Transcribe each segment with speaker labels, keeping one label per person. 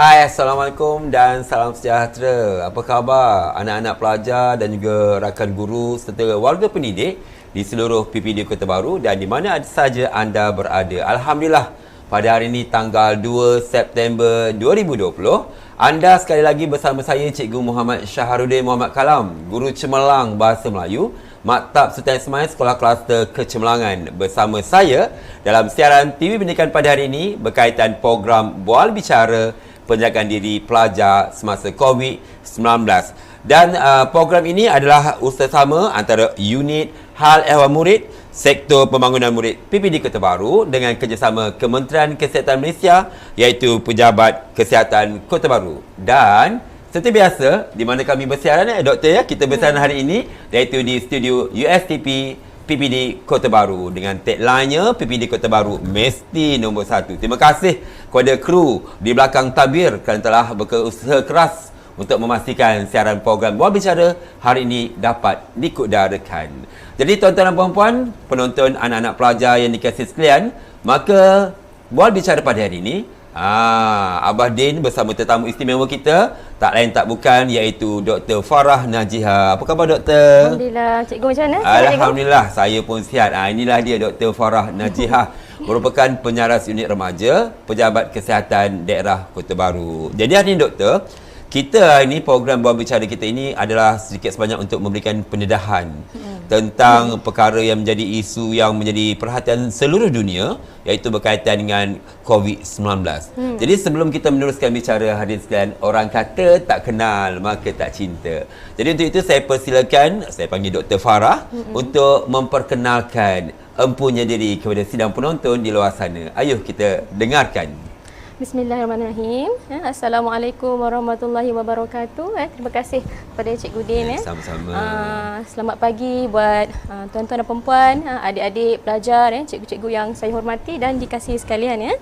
Speaker 1: Hai, Assalamualaikum dan salam sejahtera. Apa khabar anak-anak pelajar dan juga rakan guru serta warga pendidik di seluruh PPD Kota Baru dan di mana saja anda berada. Alhamdulillah, pada hari ini tanggal 2 September 2020, anda sekali lagi bersama saya Cikgu Muhammad Syahrudin Muhammad Kalam, Guru Cemerlang Bahasa Melayu, Maktab Sultan Ismail Sekolah Kluster Kecemerlangan. Bersama saya dalam siaran TV Pendidikan pada hari ini berkaitan program Bual Bicara penjagaan diri pelajar semasa COVID-19. Dan program ini adalah usaha antara Unit Hal Ehwal Murid, Sektor Pembangunan Murid PPD Kota Baru dengan kerjasama Kementerian Kesihatan Malaysia iaitu Pejabat Kesihatan Kota Baru. Dan seperti biasa, di mana kami bersiaran Doktor kita bersiaran hari ini iaitu di studio USTP PPD Kota Baru dengan tagline-nya PPD Kota Baru mesti nombor 1. Terima kasih kepada kru di belakang tabir kerana telah berusaha keras untuk memastikan siaran program Bual Bicara hari ini dapat diikutdarakan. Jadi tuan-tuan dan puan-puan, penonton anak-anak pelajar yang dikasihi sekalian, maka Bual Bicara pada hari ini Abah Din bersama tetamu istimewa kita tak lain tak bukan iaitu Dr. Farah Najiha. Apa khabar Doktor?
Speaker 2: Alhamdulillah. Cikgu macam mana?
Speaker 1: Alhamdulillah, saya pun sihat. Inilah dia Dr. Farah Najiha, merupakan penyaras unit remaja Pejabat Kesihatan Daerah Kota Baru. Jadi hari ini Doktor, kita ini program Bual Bicara kita ini adalah sedikit sebanyak untuk memberikan pendedahan tentang perkara yang menjadi isu yang menjadi perhatian seluruh dunia iaitu berkaitan dengan COVID-19. Jadi sebelum kita meneruskan bicara hadirin sekalian, orang kata tak kenal maka tak cinta. Jadi untuk itu saya persilakan, saya panggil Dr. Farah untuk memperkenalkan empunya diri kepada sidang penonton di luar sana. Ayuh kita dengarkan.
Speaker 2: Bismillahirrahmanirrahim. Assalamualaikum warahmatullahi wabarakatuh. Terima kasih kepada Cikgu Din.
Speaker 1: Sama-sama.
Speaker 2: Selamat pagi buat tuan-tuan dan perempuan, adik-adik pelajar, cikgu-cikgu yang saya hormati dan dikasihi sekalian.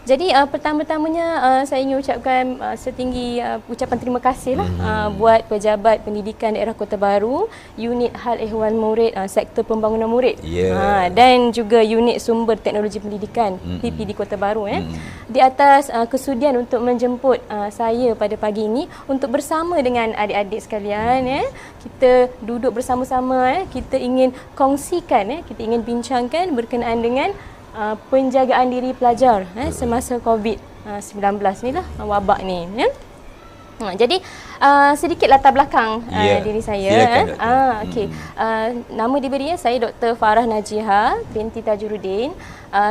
Speaker 2: Jadi pertama-tamanya saya ingin ucapkan setinggi ucapan terima kasih buat Pejabat Pendidikan Daerah Kota Baru, Unit Hal Ehwal Murid, Sektor Pembangunan Murid, dan juga Unit Sumber Teknologi Pendidikan PPD Kota Baru di atas kesudian untuk menjemput saya pada pagi ini untuk bersama dengan adik-adik sekalian. Kita duduk bersama-sama, kita ingin kongsikan, kita ingin bincangkan berkenaan dengan penjagaan diri pelajar semasa COVID-19 ni lah, wabak ni. Jadi sedikit latar belakang diri saya. Okey. Nama diberi saya Dr. Farah Najiha binti Tajuruddin.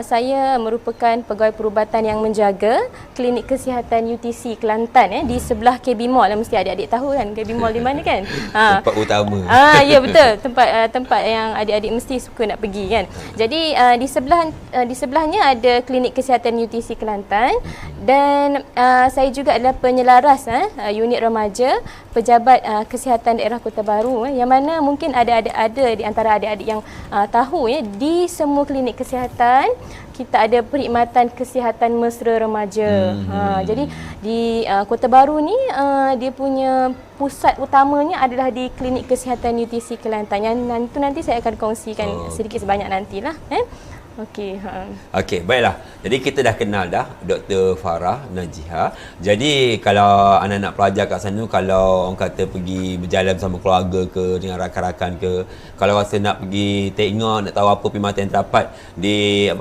Speaker 2: Saya merupakan pegawai perubatan yang menjaga Klinik Kesihatan UTC Kelantan di sebelah KB Mall. Mesti adik-adik tahu kan KB Mall di mana kan?
Speaker 1: Tempat utama.
Speaker 2: Ya betul, tempat yang adik-adik mesti suka nak pergi kan. Jadi di sebelahnya ada Klinik Kesihatan UTC Kelantan dan saya juga adalah penyelaras unit remaja Pejabat Kesihatan Daerah Kota Baru, yang mana mungkin ada di antara adik-adik yang tahu di semua klinik kesihatan kita ada perkhidmatan kesihatan mesra remaja. Jadi di Kota Baru ni dia punya pusat utamanya adalah di Klinik Kesihatan UTC Kelantan. Yang nanti saya akan kongsikan sedikit sebanyak nantilah. Okey.
Speaker 1: Okey, baiklah. Jadi kita dah kenal dah Dr. Farah Najiha. Jadi kalau anak-anak pelajar kat sana, kalau orang kata pergi berjalan bersama keluarga ke, dengan rakan-rakan ke, kalau rasa nak pergi tengok, nak tahu apa perkhidmatan yang terdapat di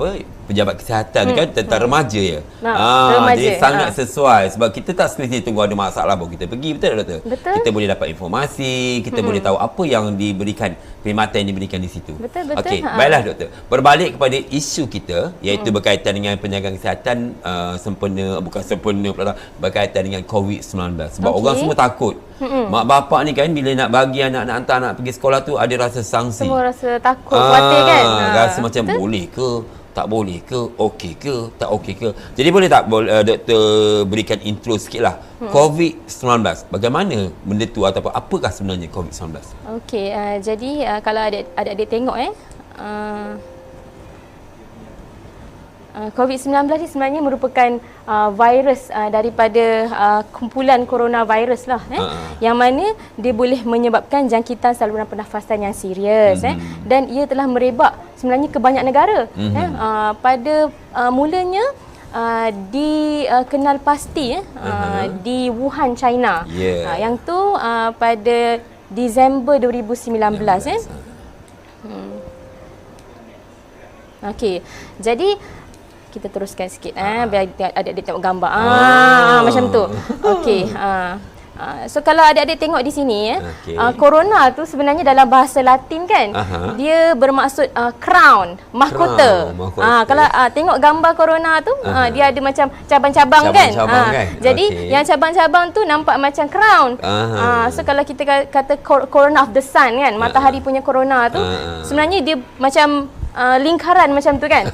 Speaker 1: Pejabat Kesihatan kan tentang remaja ya. Remaja. Jadi sangat sesuai sebab kita tak semestinya tunggu ada masalah baru kita pergi, betul tak Doktor?
Speaker 2: Betul.
Speaker 1: Kita boleh dapat informasi, kita boleh tahu apa yang diberikan, perkhidmatan yang diberikan di situ.
Speaker 2: Betul.
Speaker 1: Okey, baiklah Doktor. Berbalik kepada isu kita iaitu berkaitan dengan penjagaan kesihatan berkaitan dengan COVID-19 sebab orang semua takut. Mak bapak ni kan bila nak bagi anak-anak hantar anak pergi sekolah tu ada rasa sangsi.
Speaker 2: Semua rasa takut, khawatir kan.
Speaker 1: Rasa macam boleh ke, tak boleh ke, okey ke, tak okey ke. Jadi boleh tak Doktor berikan intro sikitlah COVID-19. Bagaimana benda tu ataupun apakah sebenarnya COVID-19?
Speaker 2: Okey, jadi kalau adik-adik tengok COVID-19 ni sebenarnya merupakan virus daripada kumpulan coronavirus lah, yang mana dia boleh menyebabkan jangkitan saluran pernafasan yang serius, dan ia telah merebak sebenarnya ke banyak negara. Pada mulanya dikenal pasti di Wuhan, China. Yang tu pada Disember 2019 Okey. Jadi kita teruskan sikit biar adik-adik tengok gambar. Macam tu. Okey. So kalau adik-adik tengok di sini corona tu sebenarnya dalam bahasa Latin kan, dia bermaksud crown, mahkota. Kalau tengok gambar corona tu dia ada macam cabang-cabang kan. Jadi yang cabang-cabang tu nampak macam crown. So kalau kita kata corona of the sun kan, matahari punya corona tu sebenarnya dia macam lingkaran macam tu kan.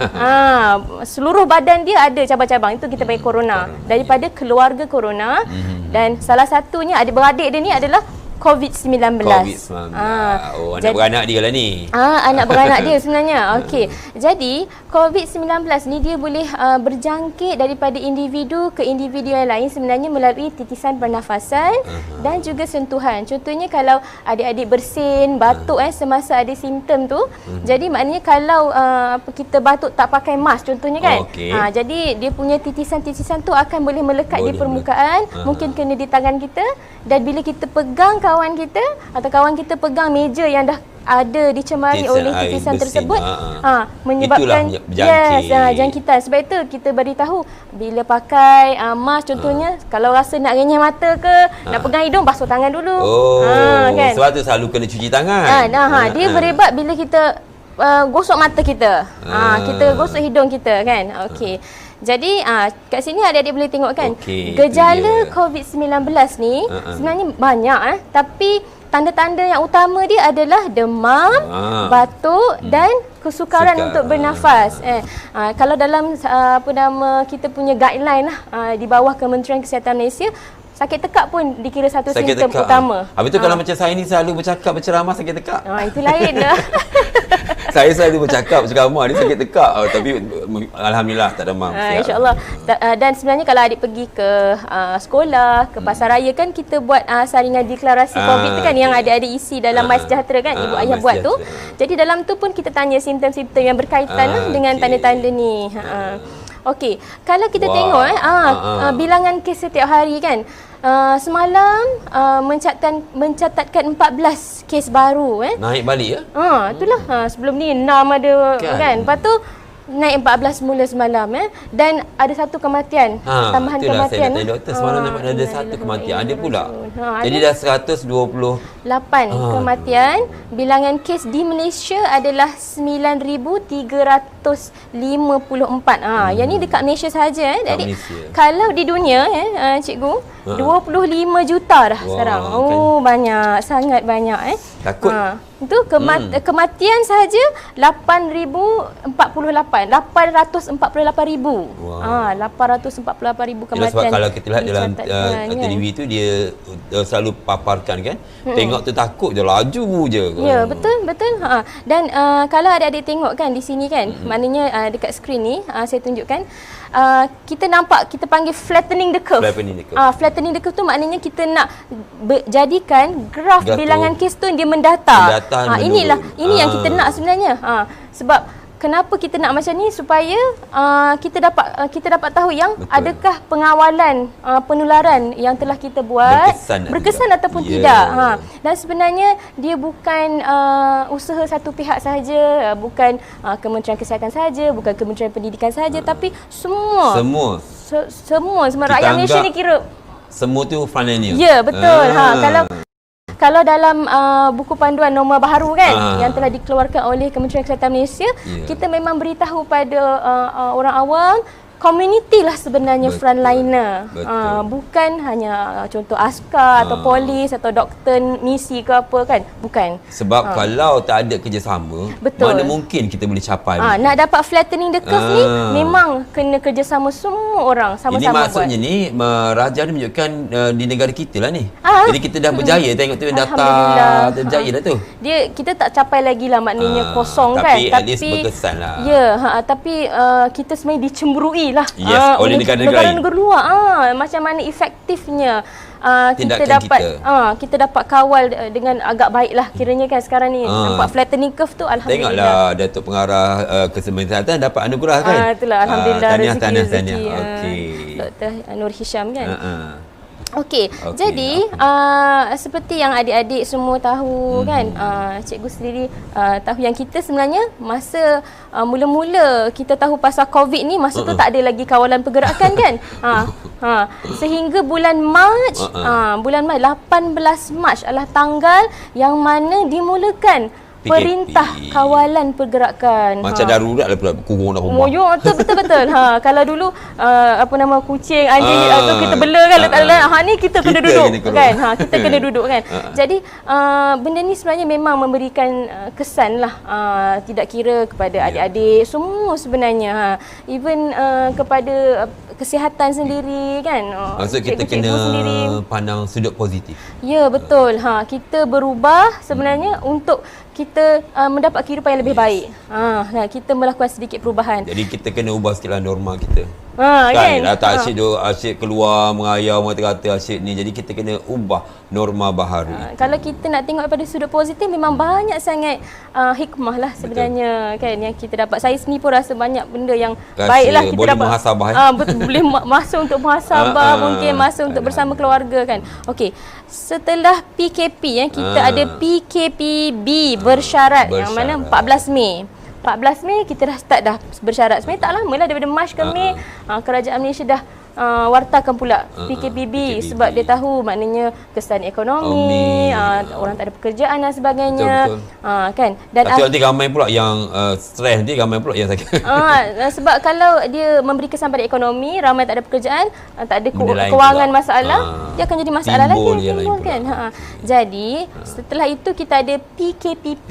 Speaker 2: Seluruh badan dia ada cabang-cabang. Itu kita panggil corona. Daripada keluarga corona. Dan salah satunya adik-beradik dia ni adalah COVID-19.
Speaker 1: Anak beranak dia lah ni.
Speaker 2: Anak beranak dia sebenarnya. Okey. Jadi COVID-19 ni dia boleh berjangkit daripada individu ke individu yang lain sebenarnya melalui titisan pernafasan dan juga sentuhan. Contohnya kalau adik-adik bersin, batuk semasa ada simptom tu. Jadi maknanya kalau kita batuk tak pakai mask contohnya kan. Jadi dia punya titisan-titisan tu akan boleh melekat di permukaan, mungkin kena di tangan kita, dan bila kita pegang kawan kita atau kawan kita pegang meja yang dah ada dicemari oleh titisan tersebut, menyebabkan jangkitan. Sebab itu kita beritahu bila pakai mask contohnya, kalau rasa nak renyah mata ke, nak pegang hidung, basuh tangan dulu.
Speaker 1: Kan? Sebab tu selalu kena cuci tangan.
Speaker 2: Dia berebat bila kita gosok mata kita, kita gosok hidung kita kan. Okey. Jadi kat sini adik-adik boleh tengok kan, gejala COVID-19 ni sebenarnya banyak tapi tanda-tanda yang utama dia adalah demam, batuk dan kesukaran untuk bernafas. Kalau dalam kita punya guideline di bawah Kementerian Kesihatan Malaysia, sakit tekak pun dikira satu simptom utama.
Speaker 1: Habis tu kalau macam saya ni selalu berceramah sakit tekak.
Speaker 2: Itu lain dah.
Speaker 1: Saya selalu berceramah ni sakit tekak. Tapi alhamdulillah tak demam.
Speaker 2: InsyaAllah. Dan sebenarnya kalau adik pergi ke sekolah, ke pasar raya kan, kita buat saringan deklarasi COVID tu kan, yang adik-adik isi dalam MySejahtera kan, ibu ayah buat tu. Jadi dalam tu pun kita tanya simptom-simptom yang berkaitan dengan tanda-tanda ni. Okey, kalau kita tengok bilangan kes setiap hari kan, semalam mencatatkan 14 kes baru.
Speaker 1: Naik balik ya?
Speaker 2: Itulah. Sebelum ni 6 ada kan. Lepas tu naik 14 mula semalam dan ada satu kematian, tambahan kematian.
Speaker 1: Saya doktor semalam nampak ada satu kematian. Ada pula. Jadi dah 128
Speaker 2: kematian. Bilangan kes di Malaysia adalah 9,354. Yang ni dekat Malaysia sahaja. Jadi kalau di dunia cikgu 25 juta dah sekarang. Banyak, sangat banyak
Speaker 1: Takut.
Speaker 2: Itu kematian sahaja 8,048. 848,000. 848,000 kematian.
Speaker 1: Sebab kalau kita lihat dalam TV tu dia selalu paparkan kan. Tengok tu takut je, laju je.
Speaker 2: Ya, betul. Dan kalau adik-adik tengok kan di sini kan, maknanya dekat skrin ni saya tunjukkan, kita nampak, kita panggil flattening the curve. Flattening the curve tu maknanya kita nak jadikan graf bilangan kes tu dia mendatar. Ini yang kita nak sebenarnya. Sebab kenapa kita nak macam ni, supaya kita dapat tahu yang adakah pengawalan penularan yang telah kita buat berkesan ataupun tidak. Dan sebenarnya dia bukan usaha satu pihak sahaja, bukan Kementerian Kesihatan sahaja, bukan Kementerian Pendidikan sahaja, tapi semua rakyat Malaysia ni kira
Speaker 1: semua tu frontliners.
Speaker 2: Ya, betul. Kalau dalam buku panduan norma baharu kan, yang telah dikeluarkan oleh Kementerian Kesihatan Malaysia, kita memang beritahu pada orang awam, community lah sebenarnya frontliner. Bukan hanya contoh askar atau polis atau doktor misi ke apa kan. Bukan.
Speaker 1: Sebab kalau tak ada kerjasama, mana mungkin kita boleh capai.
Speaker 2: Nak dapat flattening the curve ni memang kena kerjasama semua orang sama-sama buat.
Speaker 1: Ini maksudnya ni Raja ni menunjukkan di negara kita lah ni. Jadi kita dah berjaya, tengok tu data berjaya dah tu. Kita
Speaker 2: tak capai lagi lah maknanya kosong kan.
Speaker 1: Tapi at least berkesan lah.
Speaker 2: Ya, tapi kita sebenarnya dicemburui lah
Speaker 1: oleh negara-negara
Speaker 2: luar. Macam mana efektifnya kita dapat kawal dengan agak baik lah kiranya kan sekarang ni. Nampak flattening curve tu, alhamdulillah.
Speaker 1: Tengoklah Datuk Pengarah Kesihatan dapat anugerah kan.
Speaker 2: Itulah alhamdulillah,
Speaker 1: tahniah. Okey.
Speaker 2: Dr. Nur Hisham kan. Okey, jadi seperti yang adik-adik semua tahu kan, cikgu sendiri tahu yang kita sebenarnya masa mula-mula kita tahu pasal COVID ni, masa tu tak ada lagi kawalan pergerakan kan. Sehingga bulan Mac, 18 Mac adalah tanggal yang mana dimulakan
Speaker 1: PKP.
Speaker 2: Perintah Kawalan Pergerakan.
Speaker 1: Macam darurat lah pula, kurung dah rumah.
Speaker 2: Betul. Kalau dulu kucing, anjing atau kita bela kan letak dalam, ni kita kena duduk kan. Kita kena duduk kan. Jadi benda ni sebenarnya memang memberikan kesan lah, tidak kira kepada adik-adik semua sebenarnya. Even kepada kesihatan sendiri kan.
Speaker 1: Maksud kita kena pandang sudut positif.
Speaker 2: Ya, betul. Kita berubah sebenarnya untuk kita mendapat kehidupan yang lebih baik. Kita melakukan sedikit perubahan.
Speaker 1: Jadi kita kena ubah sikitlah norma kita.
Speaker 2: Kan?
Speaker 1: Tak asyik keluar mengayau mengata-kata asyik ni. Jadi kita kena ubah norma baharu.
Speaker 2: Kalau kita nak tengok daripada sudut positif, memang banyak sangat hikmah lah sebenarnya. Betul. Kan yang kita dapat. Saya sendiri pun rasa banyak benda yang baiklah kita
Speaker 1: boleh
Speaker 2: dapat.
Speaker 1: Muhasabah.
Speaker 2: Boleh masa untuk muhasabah, mungkin masa untuk bersama keluarga kan. Okey. Setelah PKP kita ada PKPB bersyarat yang mana 14 Mei. 14 Mei kita dah start dah bersyarat. Sebenarnya tak lama lah, daripada Mac ke Mei kerajaan Malaysia dah wartakan pula PKPB sebab dia tahu maknanya kesan ekonomi, orang tak ada pekerjaan dan sebagainya. Betul. Kan. Dan
Speaker 1: nanti ramai pula yang stres, nanti ramai pula yang sakit.
Speaker 2: Sebab kalau dia memberi kesan pada ekonomi, ramai tak ada pekerjaan, tak ada kewangan masalah, dia akan jadi masalah timbul kan. Jadi setelah itu kita ada PKPP.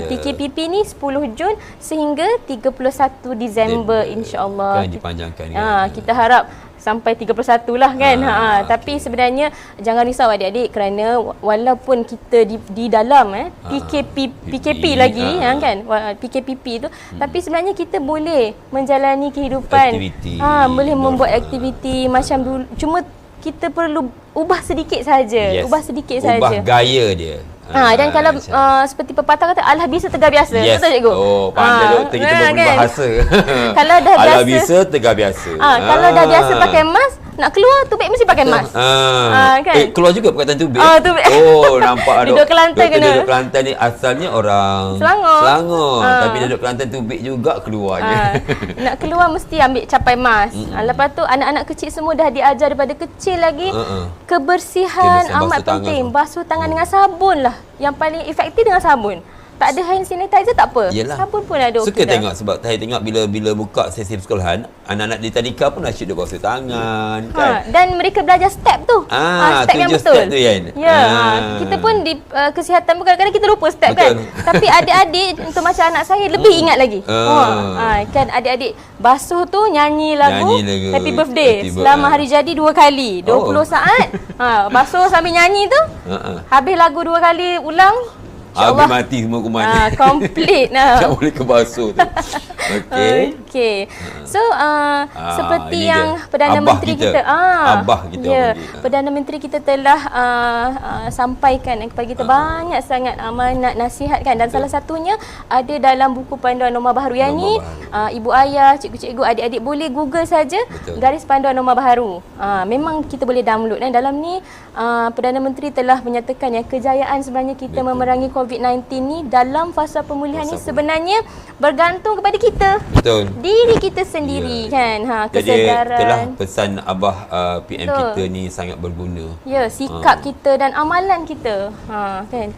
Speaker 2: PKPP ni 10 Jun sehingga 31 Disember insya-Allah.
Speaker 1: Kan dipanjangkan.
Speaker 2: Kita harap sampai 31 lah kan. Tapi sebenarnya jangan risau adik-adik, kerana walaupun kita di dalam PKP lagi kan, PKPP tu, tapi sebenarnya kita boleh menjalani kehidupan, boleh membuat aktiviti macam dulu, cuma kita perlu ubah sedikit saja. Ubah
Speaker 1: gaya dia.
Speaker 2: Dan kalau seperti pepatah kata, alah bisa tegar biasa. Betul cikgu?
Speaker 1: Pandai doktor kita berbahasa.
Speaker 2: Kalau dah biasa,
Speaker 1: alah bisa tegar biasa.
Speaker 2: Kalau dah biasa pakai mask, nak keluar tubik mesti pakai mask. Kan?
Speaker 1: Keluar juga perkataan tubik.
Speaker 2: Tubik.
Speaker 1: Nampak
Speaker 2: duduk Kelantan kena.
Speaker 1: Duduk Kelantan ni asalnya orang Selangor. Tapi duduk Kelantan tubik juga keluarnya.
Speaker 2: Nak keluar mesti ambil capai mask. Lepas tu anak-anak kecil semua dah diajar daripada kecil lagi kebersihan amat penting. Basuh tangan dengan sabun lah. Yang paling efektif dengan sabun. Tak ada hand sanitizer tak apa.
Speaker 1: Yelah.
Speaker 2: Sabun pun ada okey.
Speaker 1: Suka tengok sebab saya tengok bila buka sesi persekolahan, anak-anak di tadika pun asyik duk basuh tangan kan.
Speaker 2: Dan mereka belajar step tu. Step yang betul. Step tu, kan? Kita pun di kesihatan pun kadang-kadang kita lupa step kan. Tapi adik-adik untuk macam anak saya lebih ingat lagi. Kan adik-adik basuh tu nyanyi lagu Happy Birthday selama hari jadi 2 kali. 20 saat. Basuh sambil nyanyi tu. Habis lagu 2 kali ulang.
Speaker 1: Habis mati semua kuman.
Speaker 2: Komplit lah.
Speaker 1: Tak boleh kebasuh tu.
Speaker 2: Okey. So seperti yang Perdana Menteri kita Perdana Menteri kita telah sampaikan kepada kita banyak sangat amanat nasihat kan, dan salah satunya ada dalam buku panduan norma baharu yang ni. Ibu ayah, cikgu-cikgu, adik-adik boleh Google saja garis panduan norma baharu. Memang kita boleh download dan dalam ni Perdana Menteri telah menyatakan yang kejayaan sebenarnya kita memerangi COVID-19 ni dalam fasa pemulihan ni sebenarnya bergantung kepada kita.
Speaker 1: Betul.
Speaker 2: Diri kita sendiri kan. Kesedaran.
Speaker 1: Jadi telah pesan Abah PM kita ni sangat berguna.
Speaker 2: Sikap kita dan amalan kita. Kan.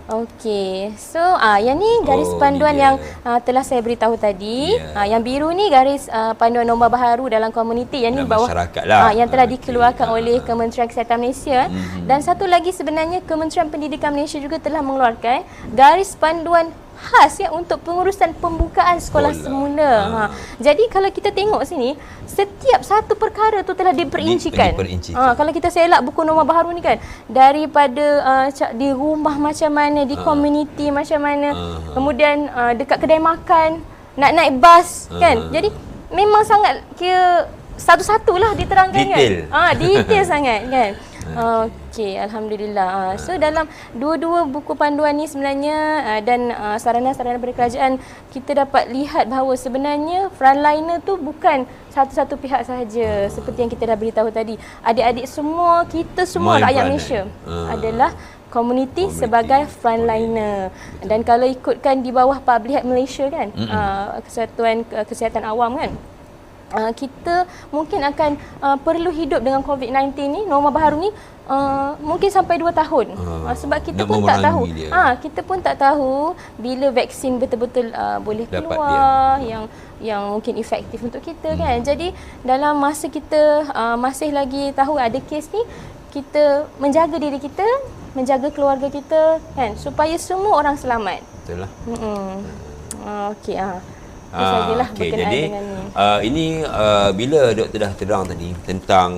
Speaker 2: Okey. So yang ni garis panduan yang telah saya beritahu tadi. Yang biru ni garis panduan norma baharu dalam komuniti. Yang ni bawah
Speaker 1: masyarakat lah.
Speaker 2: Yang telah dikeluarkan oleh Kementerian Kesihatan Malaysia. Dan satu lagi sebenarnya Kementerian Pendidikan Malaysia juga telah mengeluarkan garis panduan khas untuk pengurusan pembukaan sekolah semula. Jadi kalau kita tengok sini, setiap satu perkara tu telah diperincikan. Kalau kita selak buku norma baharu ni kan, daripada di rumah macam mana, di komuniti macam mana, kemudian dekat kedai makan, nak naik bas kan. Jadi memang sangat kira satu-satulah diterangkan
Speaker 1: Detail.
Speaker 2: kan. Detail sangat kan. Okey, alhamdulillah. So dalam dua-dua buku panduan ni sebenarnya dan sarana-sarana daripada kerajaan, kita dapat lihat bahawa sebenarnya frontliner tu bukan satu-satu pihak sahaja. Seperti yang kita dah beritahu tadi. Adik-adik semua, kita semua rakyat Malaysia adalah komuniti sebagai frontliner. Dan kalau ikutkan di bawah Public Health Malaysia kan, Kesatuan Kesihatan Awam kan, kita mungkin akan perlu hidup dengan COVID-19 ni, norma baru ni, mungkin sampai 2 tahun. Sebab kita pun tak tahu. Kita pun tak tahu bila vaksin betul-betul boleh keluar yang mungkin efektif untuk kita kan. Jadi dalam masa kita masih lagi tahu ada kes ni, kita menjaga diri kita, menjaga keluarga kita kan, supaya semua orang selamat.
Speaker 1: Betul lah.
Speaker 2: Okey. Sajalah
Speaker 1: okay,
Speaker 2: berkenaan
Speaker 1: jadi
Speaker 2: dengan ni.
Speaker 1: Ini bila doktor dah terang tadi tentang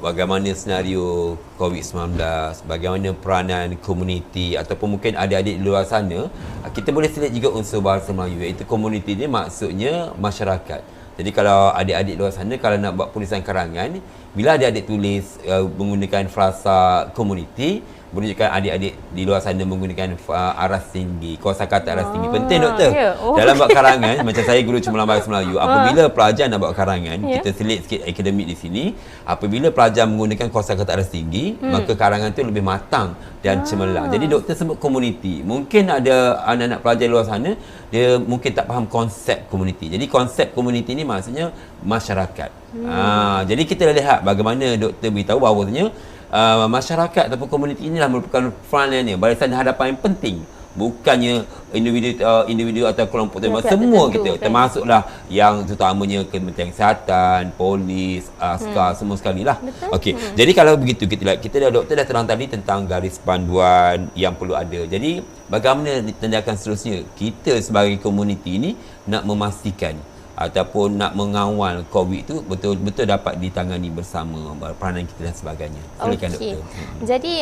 Speaker 1: bagaimana senario COVID-19, bagaimana peranan komuniti ataupun mungkin adik-adik di luar sana, kita boleh selit juga unsur bahasa Melayu, iaitu komuniti ni maksudnya masyarakat. Jadi kalau adik-adik luar sana kalau nak buat tulisan karangan, bila adik-adik tulis menggunakan frasa komuniti, menunjukkan adik-adik di luar sana menggunakan aras tinggi, kosakata aras tinggi. Penting doktor. Dalam buat karangan, macam saya guru cemerlang bahasa Melayu, apabila pelajar nak buat karangan, kita selit sikit akademik di sini, apabila pelajar menggunakan kosakata aras tinggi, maka karangan tu lebih matang dan cemerlang. Jadi doktor sebut komuniti. Mungkin ada anak-anak pelajar di luar sana, dia mungkin tak faham konsep komuniti. Jadi konsep komuniti ni maksudnya masyarakat. Jadi kita lihat bagaimana doktor beritahu bahawasanya masyarakat ataupun komuniti inilah merupakan frontliner, barisan hadapan yang penting. Bukannya individu atau kelompok tertentu, semua kita kan? Termasuklah yang terutamanya Kementerian Kesihatan, polis, askar, semua sekali lah. Okey. Jadi kalau begitu kita doktor dah terang tadi tentang garis panduan yang perlu ada. Jadi bagaimana tindakan seterusnya kita sebagai komuniti ini nak memastikan ataupun nak mengawal COVID itu betul-betul dapat ditangani bersama, peranan kita dan sebagainya. Silakan doktor.
Speaker 2: Jadi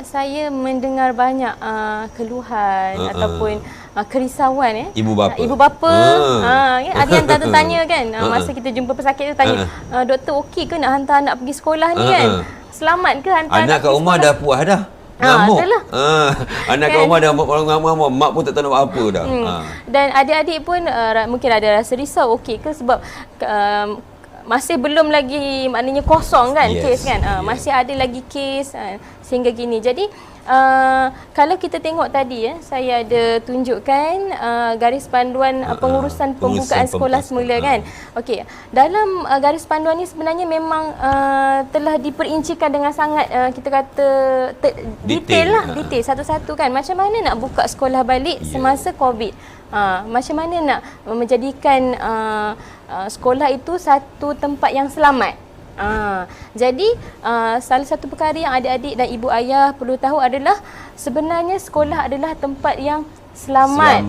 Speaker 2: saya mendengar banyak keluhan ataupun kerisauan
Speaker 1: ibu bapa.
Speaker 2: Ada yang tanya kan, masa kita jumpa pesakit tu tanya, doktor okey ke nak hantar anak pergi sekolah ni kan? Selamat ke hantar
Speaker 1: anak kat rumah dah puas dah. Ngamuk. Anak kat rumah dah ngamuk, mak pun tak tahu nak buat apa dah.
Speaker 2: Dan adik-adik pun mungkin ada rasa risau, okey ke sebab masih belum lagi maknanya kosong kan kes kan. Masih ada lagi kes sehingga gini. Jadi kalau kita tengok tadi saya ada tunjukkan garis panduan pengurusan pembukaan sekolah semula kan. Okey, dalam garis panduan ni sebenarnya memang telah diperincikan dengan sangat kita kata detail satu-satu kan. Macam mana nak buka sekolah balik semasa COVID. Macam mana nak menjadikan sekolah itu satu tempat yang selamat. Jadi salah satu perkara yang adik-adik dan ibu ayah perlu tahu adalah sebenarnya sekolah adalah tempat yang selamat.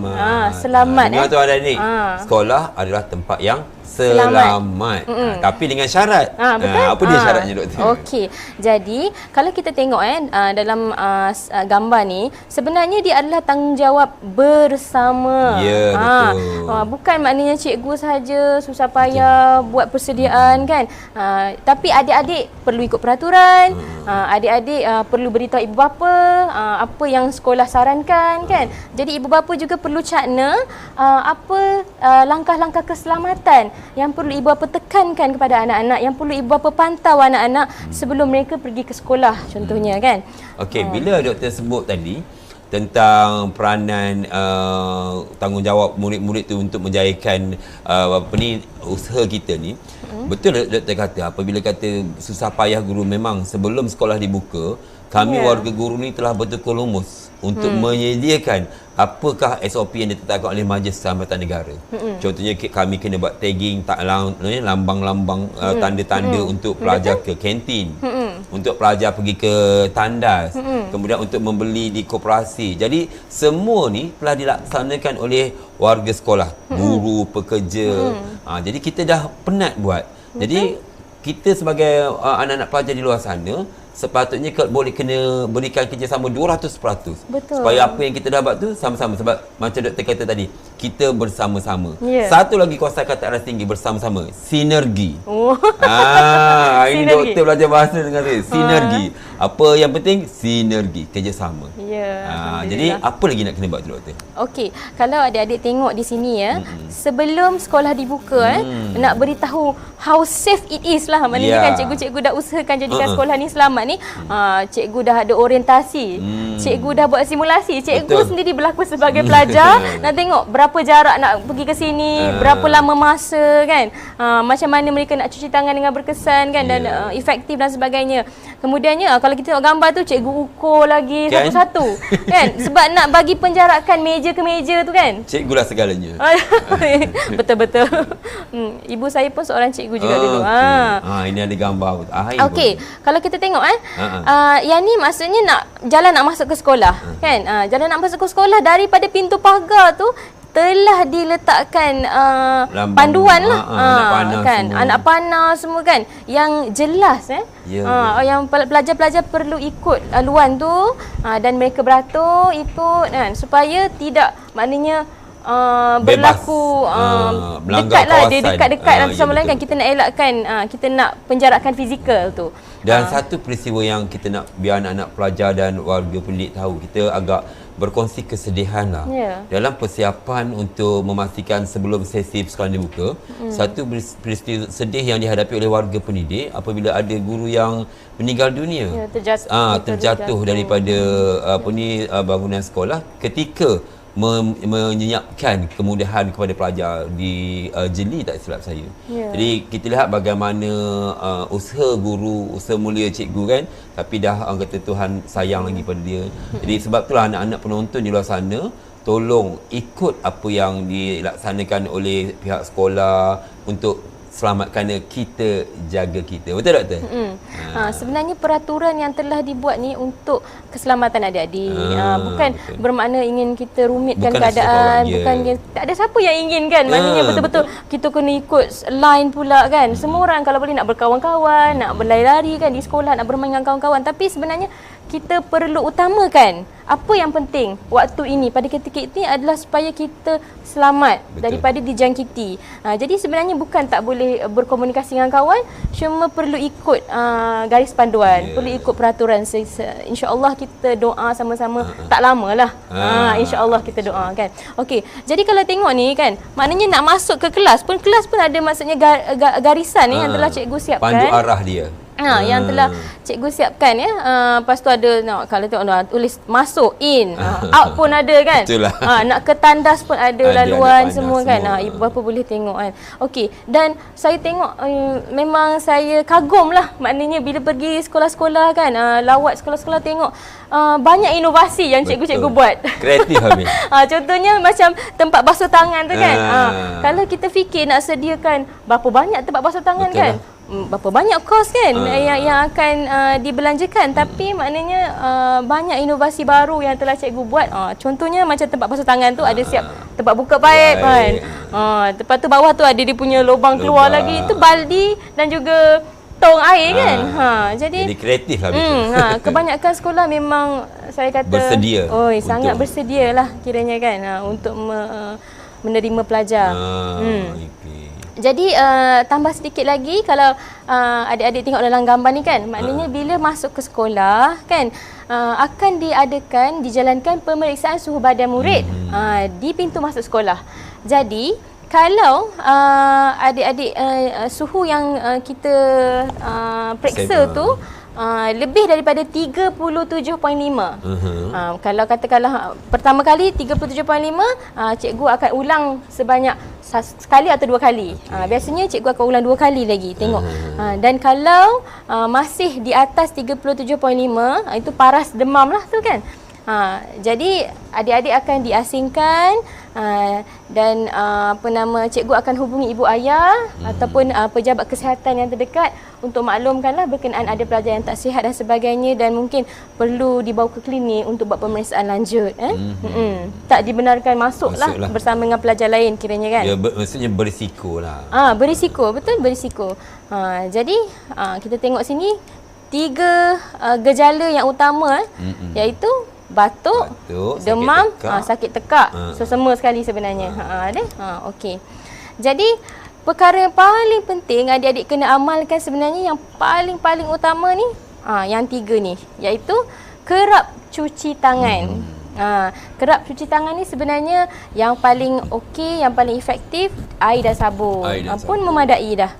Speaker 2: Selamat.
Speaker 1: Dengar tuan adik. Sekolah adalah tempat yang selamat. Tapi dengan syarat.
Speaker 2: Betul?
Speaker 1: Apa dia syaratnya doktor?
Speaker 2: Okey. Jadi kalau kita tengok dalam gambar ni, sebenarnya dia adalah tanggungjawab bersama.
Speaker 1: Ya, betul.
Speaker 2: Bukan maknanya cikgu sahaja susah payah buat persediaan kan. Tapi adik-adik perlu ikut peraturan. Adik-adik perlu beritahu ibu bapa apa yang sekolah sarankan kan. Jadi ibu bapa juga perlu cakna apa langkah-langkah keselamatan yang perlu ibu bapa tekankan kepada anak-anak, yang perlu ibu bapa pantau anak-anak sebelum mereka pergi ke sekolah contohnya kan. Okey,
Speaker 1: bila doktor sebut tadi tentang peranan tanggungjawab murid-murid tu untuk menjayakan usaha kita ni, betul doktor kata apabila kata susah payah guru, memang sebelum sekolah dibuka kami warga guru ni telah betul-betul lumus untuk menyediakan apakah SOP yang ditetapkan oleh Majlis Keselamatan Negara. Contohnya kami kena buat tagging lambang-lambang tanda-tanda untuk pelajar ke kantin, untuk pelajar pergi ke tandas, kemudian untuk membeli di koperasi. Jadi semua ni telah dilaksanakan oleh warga sekolah, guru, pekerja. Jadi kita dah penat buat. Jadi kita sebagai anak-anak pelajar di luar sana sepatutnya boleh kena berikan kerjasama 200%.
Speaker 2: Betul.
Speaker 1: Supaya apa yang kita dapat tu sama-sama. Sebab macam doktor kata tadi, kita bersama-sama.
Speaker 2: Ya.
Speaker 1: Satu lagi kosakata aras tinggi bersama-sama, sinergi.
Speaker 2: Oh.
Speaker 1: Ini
Speaker 2: Sinergi.
Speaker 1: doktor belajar bahasa dengan saya. Sinergi. Apa yang penting? Sinergi, kerjasama.
Speaker 2: Ya.
Speaker 1: Jadi
Speaker 2: Alhamdulillah.
Speaker 1: apa lagi nak kena buat tu doktor?
Speaker 2: Okey, kalau adik-adik tengok di sini ya, sebelum sekolah dibuka nak beritahu how safe it is lah. Maknanya
Speaker 1: Ya.
Speaker 2: kan cikgu-cikgu dah usahakan jadikan sekolah ni selamat ni. Cikgu dah ada orientasi. Cikgu dah buat simulasi. Cikgu
Speaker 1: Betul.
Speaker 2: sendiri berlaku sebagai pelajar. Nak tengok berapa jarak nak pergi ke sini, berapa lama masa kan. Macam mana mereka nak cuci tangan dengan berkesan kan dan efektif dan sebagainya. Kemudiannya kalau kita tengok gambar tu cikgu ukur lagi
Speaker 1: Kan?
Speaker 2: satu-satu kan sebab nak bagi penjarakan meja ke meja tu kan.
Speaker 1: Cikgu lah segalanya.
Speaker 2: Betul-betul. Ibu saya pun seorang cikgu juga dulu.
Speaker 1: Ini ada gambar.
Speaker 2: Okey, kalau kita tengok yang ni maksudnya jalan nak masuk ke sekolah kan. Jalan nak masuk ke sekolah daripada pintu pagar tu telah diletakkan
Speaker 1: Lambang,
Speaker 2: panduan lah
Speaker 1: anak panah
Speaker 2: kan,
Speaker 1: semua.
Speaker 2: anak panah semua kan yang jelas
Speaker 1: Ya,
Speaker 2: yang pelajar-pelajar perlu ikut laluan tu dan mereka beratur ikut kan supaya tidak maknanya berlaku
Speaker 1: melanggar
Speaker 2: dekatlah dia
Speaker 1: kawasan.
Speaker 2: dekat-dekat
Speaker 1: Ya,
Speaker 2: sama lain
Speaker 1: betul.
Speaker 2: kan kita nak elakkan kita nak penjarakan fizikal tu.
Speaker 1: Dan satu peristiwa yang kita nak biar anak-anak pelajar dan warga pendidik tahu, kita agak berkongsi kesedihan lah.
Speaker 2: Ya.
Speaker 1: Dalam persiapan untuk memastikan sebelum sesi sekolah dibuka, satu peristiwa sedih yang dihadapi oleh warga pendidik apabila ada guru yang meninggal dunia.
Speaker 2: Ya, terjatuh.
Speaker 1: Terjatuh daripada bangunan sekolah ketika menyiapkan kemudahan kepada pelajar di Jeli tak silap saya.
Speaker 2: Ya.
Speaker 1: Jadi kita lihat bagaimana usaha guru, usaha mulia cikgu kan, tapi dah orang kata Tuhan sayang lagi pada dia. Jadi sebab itulah anak-anak penonton di luar sana tolong ikut apa yang dilaksanakan oleh pihak sekolah untuk selamatkan kita, jaga kita. Betul doktor?
Speaker 2: Sebenarnya peraturan yang telah dibuat ni untuk keselamatan adik-adik. Bukan
Speaker 1: betul.
Speaker 2: bermakna ingin kita rumitkan
Speaker 1: Bukan
Speaker 2: keadaan.
Speaker 1: sesuatu,
Speaker 2: Bukan tak ada siapa yang inginkan. Maknanya betul-betul kita kena ikut line pula kan. Semua orang kalau boleh nak berkawan-kawan, nak berlari-lari kan di sekolah, nak bermain dengan kawan-kawan. Tapi sebenarnya kita perlu utamakan apa yang penting waktu ini pada ketika ini adalah supaya kita selamat.
Speaker 1: Betul.
Speaker 2: Daripada dijangkiti. Jadi sebenarnya bukan tak boleh berkomunikasi dengan kawan, cuma perlu ikut garis panduan, perlu ikut peraturan. InsyaAllah kita doa sama-sama tak lama lah. InsyaAllah kita doa kan. Okey, jadi kalau tengok ni kan, maknanya nak masuk ke kelas pun ada maksudnya garisan yang telah cikgu siapkan.
Speaker 1: Pandu arah dia.
Speaker 2: Yang telah cikgu siapkan ya. Lepas tu ada kalau tengok tulis masuk in, out pun ada kan.
Speaker 1: Betul lah.
Speaker 2: Nak ke tandas pun ada laluan semua kan.
Speaker 1: semua.
Speaker 2: Ibu bapa boleh tengok kan. Okey, dan saya tengok memang saya kagum lah. Maknanya bila pergi sekolah-sekolah kan, lawat sekolah-sekolah tengok banyak inovasi yang cikgu-cikgu buat.
Speaker 1: Kreatif habis.
Speaker 2: Contohnya macam tempat basuh tangan tu kan. Kalau kita fikir nak sediakan berapa banyak tempat basuh tangan
Speaker 1: Betul
Speaker 2: kan.
Speaker 1: lah.
Speaker 2: Berapa banyak kos kan yang akan dibelanjakan, tapi maknanya banyak inovasi baru yang telah cikgu buat. Contohnya macam tempat basuh tangan tu ada siap tempat buka paip kan. Lepas tu bawah tu ada dia punya lubang keluar lagi, itu baldi dan juga tong air kan. Jadi
Speaker 1: kreatif lah
Speaker 2: kebanyakan sekolah memang saya kata
Speaker 1: bersedia
Speaker 2: sangat bersedia lah kiranya kan untuk menerima pelajar.
Speaker 1: Okay.
Speaker 2: Jadi tambah sedikit lagi kalau adik-adik tengok dalam gambar ni kan, maknanya bila masuk ke sekolah kan akan dijalankan pemeriksaan suhu badan murid di pintu masuk sekolah. Jadi kalau adik-adik suhu yang kita periksa tu lebih daripada 37.5. Kalau katakanlah pertama kali 37.5, cikgu akan ulang sebanyak sekali atau dua kali. Biasanya cikgu akan ulang 2 kali lagi tengok. Dan kalau masih di atas 37.5, itu paras demam lah tu kan. Jadi adik-adik akan diasingkan dan cikgu akan hubungi ibu ayah ataupun pejabat kesihatan yang terdekat untuk maklumkanlah berkenaan ada pelajar yang tak sihat dan sebagainya dan mungkin perlu dibawa ke klinik untuk buat pemeriksaan lanjut. Tak dibenarkan masuklah bersama dengan pelajar lain kiranya kan.
Speaker 1: Ya, maksudnya berisiko lah.
Speaker 2: Berisiko, betul berisiko. Jadi kita tengok sini 3 gejala yang utama iaitu batuk, demam,
Speaker 1: sakit
Speaker 2: sakit tekak. So semua sekali sebenarnya. Okey. Jadi perkara yang paling penting adik-adik kena amalkan sebenarnya, yang paling utama ni yang 3 ni, iaitu kerap cuci tangan. Kerap cuci tangan ni sebenarnya yang paling okey, yang paling efektif, air dan sabun. Pun memadai dah.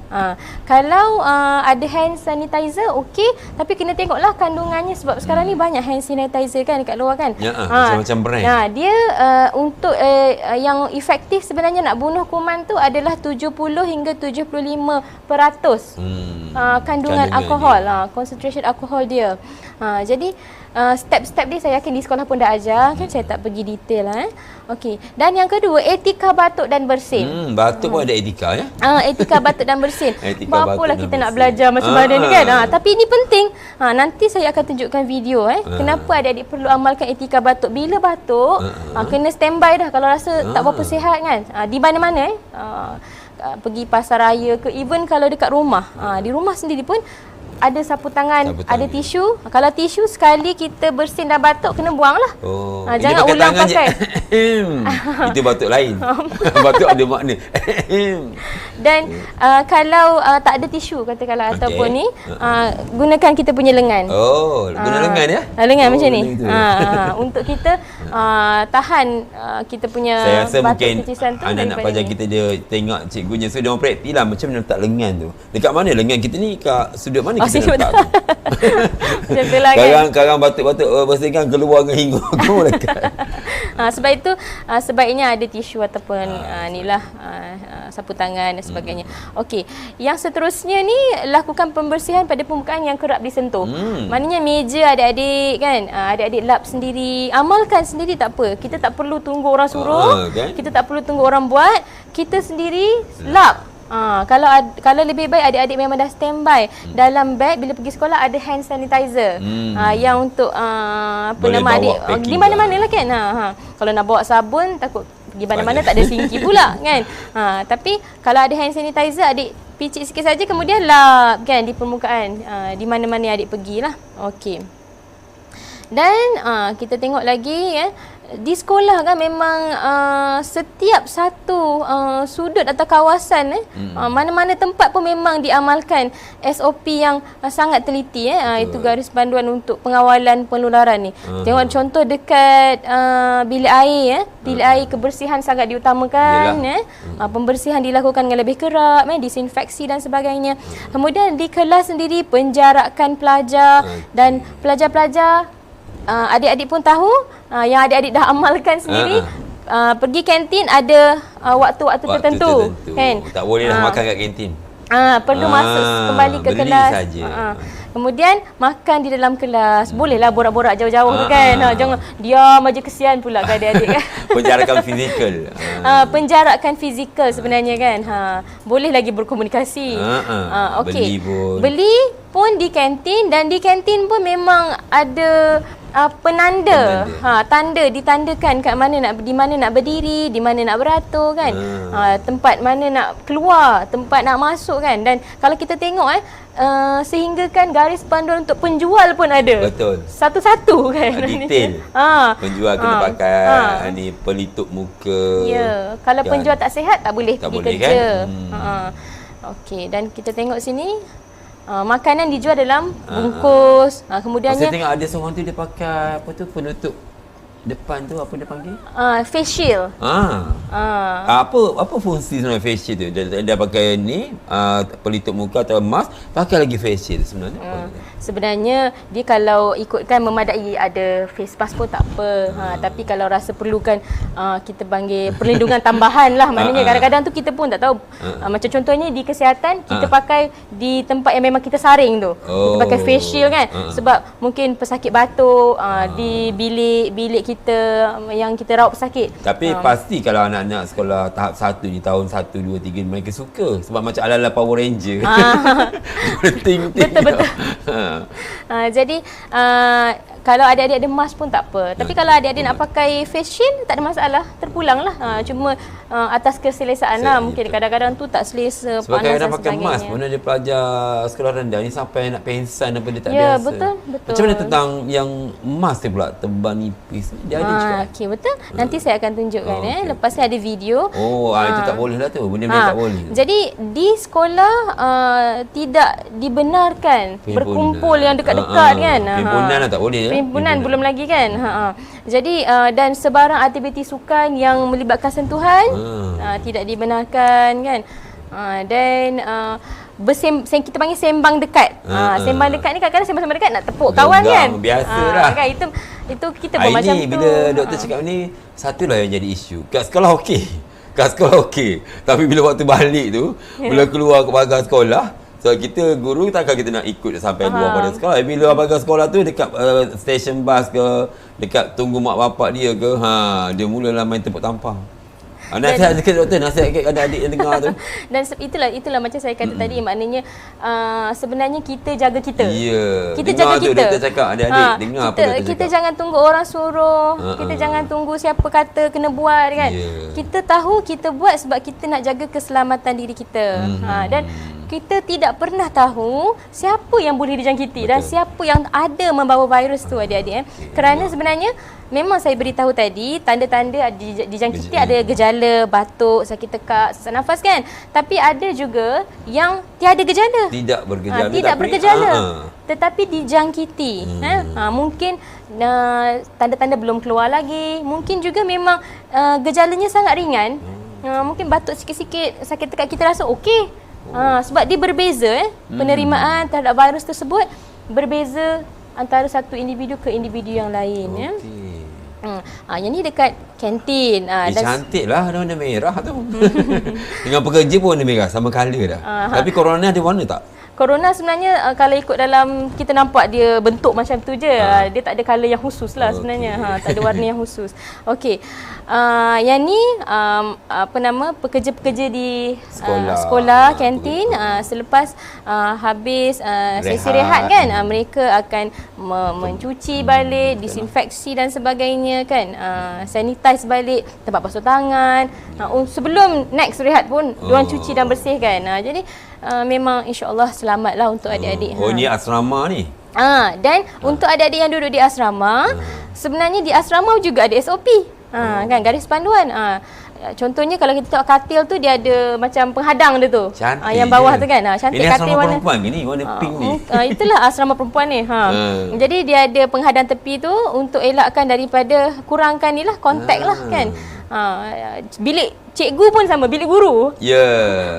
Speaker 2: Kalau ada hand sanitizer okey, tapi kena tengoklah kandungannya, sebab sekarang ni banyak hand sanitizer kan dekat luar kan.
Speaker 1: Macam-macam brand.
Speaker 2: Dia untuk yang efektif sebenarnya nak bunuh kuman tu adalah 70 hingga 75% kandungan alkohol, concentration alkohol dia. Jadi step-step dia saya yakin di sekolah pun dah ajar kan, saya tak pergi detail Okey. Dan yang kedua, etika batuk dan bersin.
Speaker 1: Batuk pun ada etika ya.
Speaker 2: Etika batuk dan bersin. Apalah kita nak
Speaker 1: bersin.
Speaker 2: belajar macam mana ni kan. Tapi ini penting. Nanti saya akan tunjukkan video kenapa adik-adik perlu amalkan etika batuk. Bila batuk, kena standby dah kalau rasa tak berapa sihat kan. Di mana-mana pergi pasar raya ke, even kalau dekat rumah. Di rumah sendiri pun ada sapu tangan, ada tisu. Kalau tisu sekali kita bersin dan batuk, kena buang lah. Jangan ulang pakai.
Speaker 1: Itu batuk lain. Batuk ada makna.
Speaker 2: Dan kalau tak ada tisu katakanlah, ataupun ni gunakan kita punya lengan.
Speaker 1: Guna lengan ya?
Speaker 2: Lengan macam ni. Untuk kita tahan kita punya
Speaker 1: saya rasa
Speaker 2: batuk
Speaker 1: mungkin
Speaker 2: titisan tu.
Speaker 1: anak-anak pelajar kita dia tengok cikgunya, so dia orang praktis lah macam mana letak lengan tu. Dekat mana lengan kita ni, kat sudut mana kita letak tu.
Speaker 2: Macam tu lah kan.
Speaker 1: Karang batuk-batuk bersihkan keluar dengan hingga kau lekat.
Speaker 2: Sebab itu sebaiknya ada tisu ataupun inilah sapu tangan dan sebagainya. Okey, yang seterusnya ni lakukan pembersihan pada permukaan yang kerap disentuh. Maknanya meja adik-adik kan, adik-adik lap sendiri, amalkan sendiri tak apa. Kita tak perlu tunggu orang suruh, kita tak perlu tunggu orang buat, kita sendiri lap. Kalau lebih baik adik-adik memang dah standby dalam beg bila pergi sekolah, ada hand sanitizer yang untuk nama adik di mana-mana lah kan. Kalau nak bawa sabun takut pergi mana-mana tak ada singki pula kan. Tapi kalau ada hand sanitizer, adik picit sikit saja kemudian lap kan di permukaan di mana-mana adik pergilah. Okey. Dan kita tengok lagi di sekolah kan memang setiap satu sudut atau kawasan mana-mana tempat pun memang diamalkan SOP yang sangat teliti itu garis panduan untuk pengawalan penularan ni. Tengok contoh dekat bilik air bilik air kebersihan sangat diutamakan. Pembersihan dilakukan dengan lebih kerap, disinfeksi dan sebagainya. Kemudian di kelas sendiri penjarakan pelajar dan pelajar-pelajar adik-adik pun tahu, yang adik-adik dah amalkan sendiri, pergi kantin ada waktu-waktu tertentu kan.
Speaker 1: Tak boleh dah makan kat kantin.
Speaker 2: Perlu masuk kembali ke
Speaker 1: beli
Speaker 2: kelas. Kemudian makan di dalam kelas. Bolehlah borak-borak jauh-jauh tu kan. Jangan diam aja, kesian pula ke adik-adik kan.
Speaker 1: Penjarakan fizikal.
Speaker 2: Penjarakan fizikal sebenarnya kan. Boleh lagi berkomunikasi. Okey. Beli pun di kantin, dan di kantin pun memang ada penanda. Tanda ditandakan kat mana di mana nak berdiri, di mana nak beratur kan. Tempat mana nak keluar, tempat nak masuk kan. Dan kalau kita tengok sehingga kan garis panduan untuk penjual pun ada.
Speaker 1: Betul.
Speaker 2: Satu-satu kan.
Speaker 1: Detail. Penjual kena pakai ni pelitup muka.
Speaker 2: Ya, kalau
Speaker 1: kan.
Speaker 2: Penjual tak sihat tak boleh
Speaker 1: tak
Speaker 2: pergi
Speaker 1: boleh,
Speaker 2: kerja.
Speaker 1: Kan?
Speaker 2: Okey, dan kita tengok sini. Makanan dijual dalam bungkus. Kemudiannya
Speaker 1: saya tengok ada seorang tu dia pakai apa tu, penutup depan tu, apa dia panggil?
Speaker 2: Face shield.
Speaker 1: Apa fungsi sebenarnya face shield tu? Dia pakai ni pelitup muka atau mask, pakai lagi face shield sebenarnya.
Speaker 2: Sebenarnya dia kalau ikutkan memadai ada face mask pun tak apa. Tapi kalau rasa perlukan kita panggil perlindungan tambahan lah. Maknanya kadang-kadang tu kita pun tak tahu. Macam contohnya di kesihatan kita pakai di tempat yang memang kita saring tu. Kita pakai face shield kan. Sebab mungkin pesakit batuk di bilik kita yang kita rawat pesakit.
Speaker 1: Tapi pasti kalau anak-anak sekolah tahap 1 ni, tahun 1, 2, 3 mereka suka. Sebab macam ala-ala Power Ranger. Ting-ting.
Speaker 2: Betul-betul. Jadi kalau adik-adik ada mask pun tak apa. Tapi kalau adik-adik nak pakai face shield tak ada masalah, terpulang lah. Cuma atas keselesaan lah, mungkin kadang-kadang tu tak selesa,
Speaker 1: sebab
Speaker 2: panas dan
Speaker 1: kadang pakai
Speaker 2: sebagainya.
Speaker 1: mask, mana dia pelajar sekolah rendah ni sampai nak pengsan apa dia tak biasa.
Speaker 2: Ya, betul.
Speaker 1: Macam mana tentang yang mask tu pula, tebal nipis ni? Dia ada juga.
Speaker 2: Okey, betul. Nanti saya akan tunjukkan Lepas ni ada video.
Speaker 1: Itu tak boleh lah tu. Benda-benda tak boleh.
Speaker 2: Jadi di sekolah tidak dibenarkan berkumpul yang dekat-dekat kan.
Speaker 1: Perhimpunan lah tak boleh.
Speaker 2: Perhimpunan belum lagi kan. Jadi dan sebarang aktiviti sukan yang melibatkan sentuhan tidak dibenarkan kan. Dan kita panggil sembang dekat. Sembang dekat ni kadang-kadang sembang dekat nak tepuk kawan kan.
Speaker 1: Biasalah.
Speaker 2: Kan itu kita pun macam tu.
Speaker 1: Bila doktor cakap ni, satulah yang jadi isu. Kat sekolah okey. Tapi bila waktu balik tu, bila keluar ke pagar sekolah, so kita guru takkan kita nak ikut sampai luar pada sekolah. Bila pagar sekolah tu dekat stesen bas ke, dekat tunggu mak bapak dia ke, dia mulalah main tepuk tampang. Nasihat sikit doktor, nasihat sikit adik-adik yang dengar tu.
Speaker 2: Dan itulah macam saya kata tadi, maknanya sebenarnya kita jaga kita.
Speaker 1: Ya.
Speaker 2: Kita jaga
Speaker 1: tu,
Speaker 2: kita.
Speaker 1: Doktor cakap adik-adik dengar apa doktor
Speaker 2: kita
Speaker 1: cakap.
Speaker 2: jangan tunggu orang suruh. Kita jangan tunggu siapa kata kena buat kan. Kita tahu kita buat sebab kita nak jaga keselamatan diri kita. Dan kita tidak pernah tahu siapa yang boleh dijangkiti. Betul. Dan siapa yang ada membawa virus tu adik-adik. Kerana sebenarnya memang saya beritahu tadi, tanda-tanda dijangkiti ada gejala, batuk, sakit tekak, sesak nafas kan. Tapi ada juga yang tiada gejala.
Speaker 1: Tidak bergejala.
Speaker 2: Tidak bergejala. Tetapi dijangkiti. Mungkin tanda-tanda belum keluar lagi. Mungkin juga memang gejalanya sangat ringan. Mungkin batuk sikit-sikit, sakit tekak kita rasa okey. Sebab dia berbeza penerimaan terhadap virus tersebut berbeza antara satu individu ke individu yang lain. Yang ni dekat kantin.
Speaker 1: Cantik lah warna merah tu. Dengan pekerja pun warna merah, sama colour dah. Tapi corona ada warna tak?
Speaker 2: Corona sebenarnya kalau ikut dalam kita nampak dia bentuk macam tu je. Dia tak ada colour yang khusus lah sebenarnya. Tak ada warna yang khusus. Okey. Yang ni pekerja-pekerja di sekolah kantin selepas habis sesi rehat kan, mereka akan mencuci balik, disinfeksi dan sebagainya kan, sanitize balik tempat basuh tangan. Sebelum next rehat pun diorang cuci dan bersihkan. Jadi memang insya-Allah selamatlah untuk adik-adik.
Speaker 1: Ni asrama ni.
Speaker 2: Dan untuk adik-adik yang duduk di asrama, sebenarnya di asrama juga ada SOP. Kan, garis panduan. Contohnya kalau kita tengok katil tu dia ada macam penghadang dia tu. Yang bawah tu kan. Cantik
Speaker 1: ini
Speaker 2: katil warna
Speaker 1: perempuan ke ni? Warna pink ni.
Speaker 2: Itulah asrama perempuan ni. Jadi dia ada penghadang tepi tu untuk elakkan daripada kurangkan ni lah kontak lah kan. Bilik cikgu pun sama, bilik guru.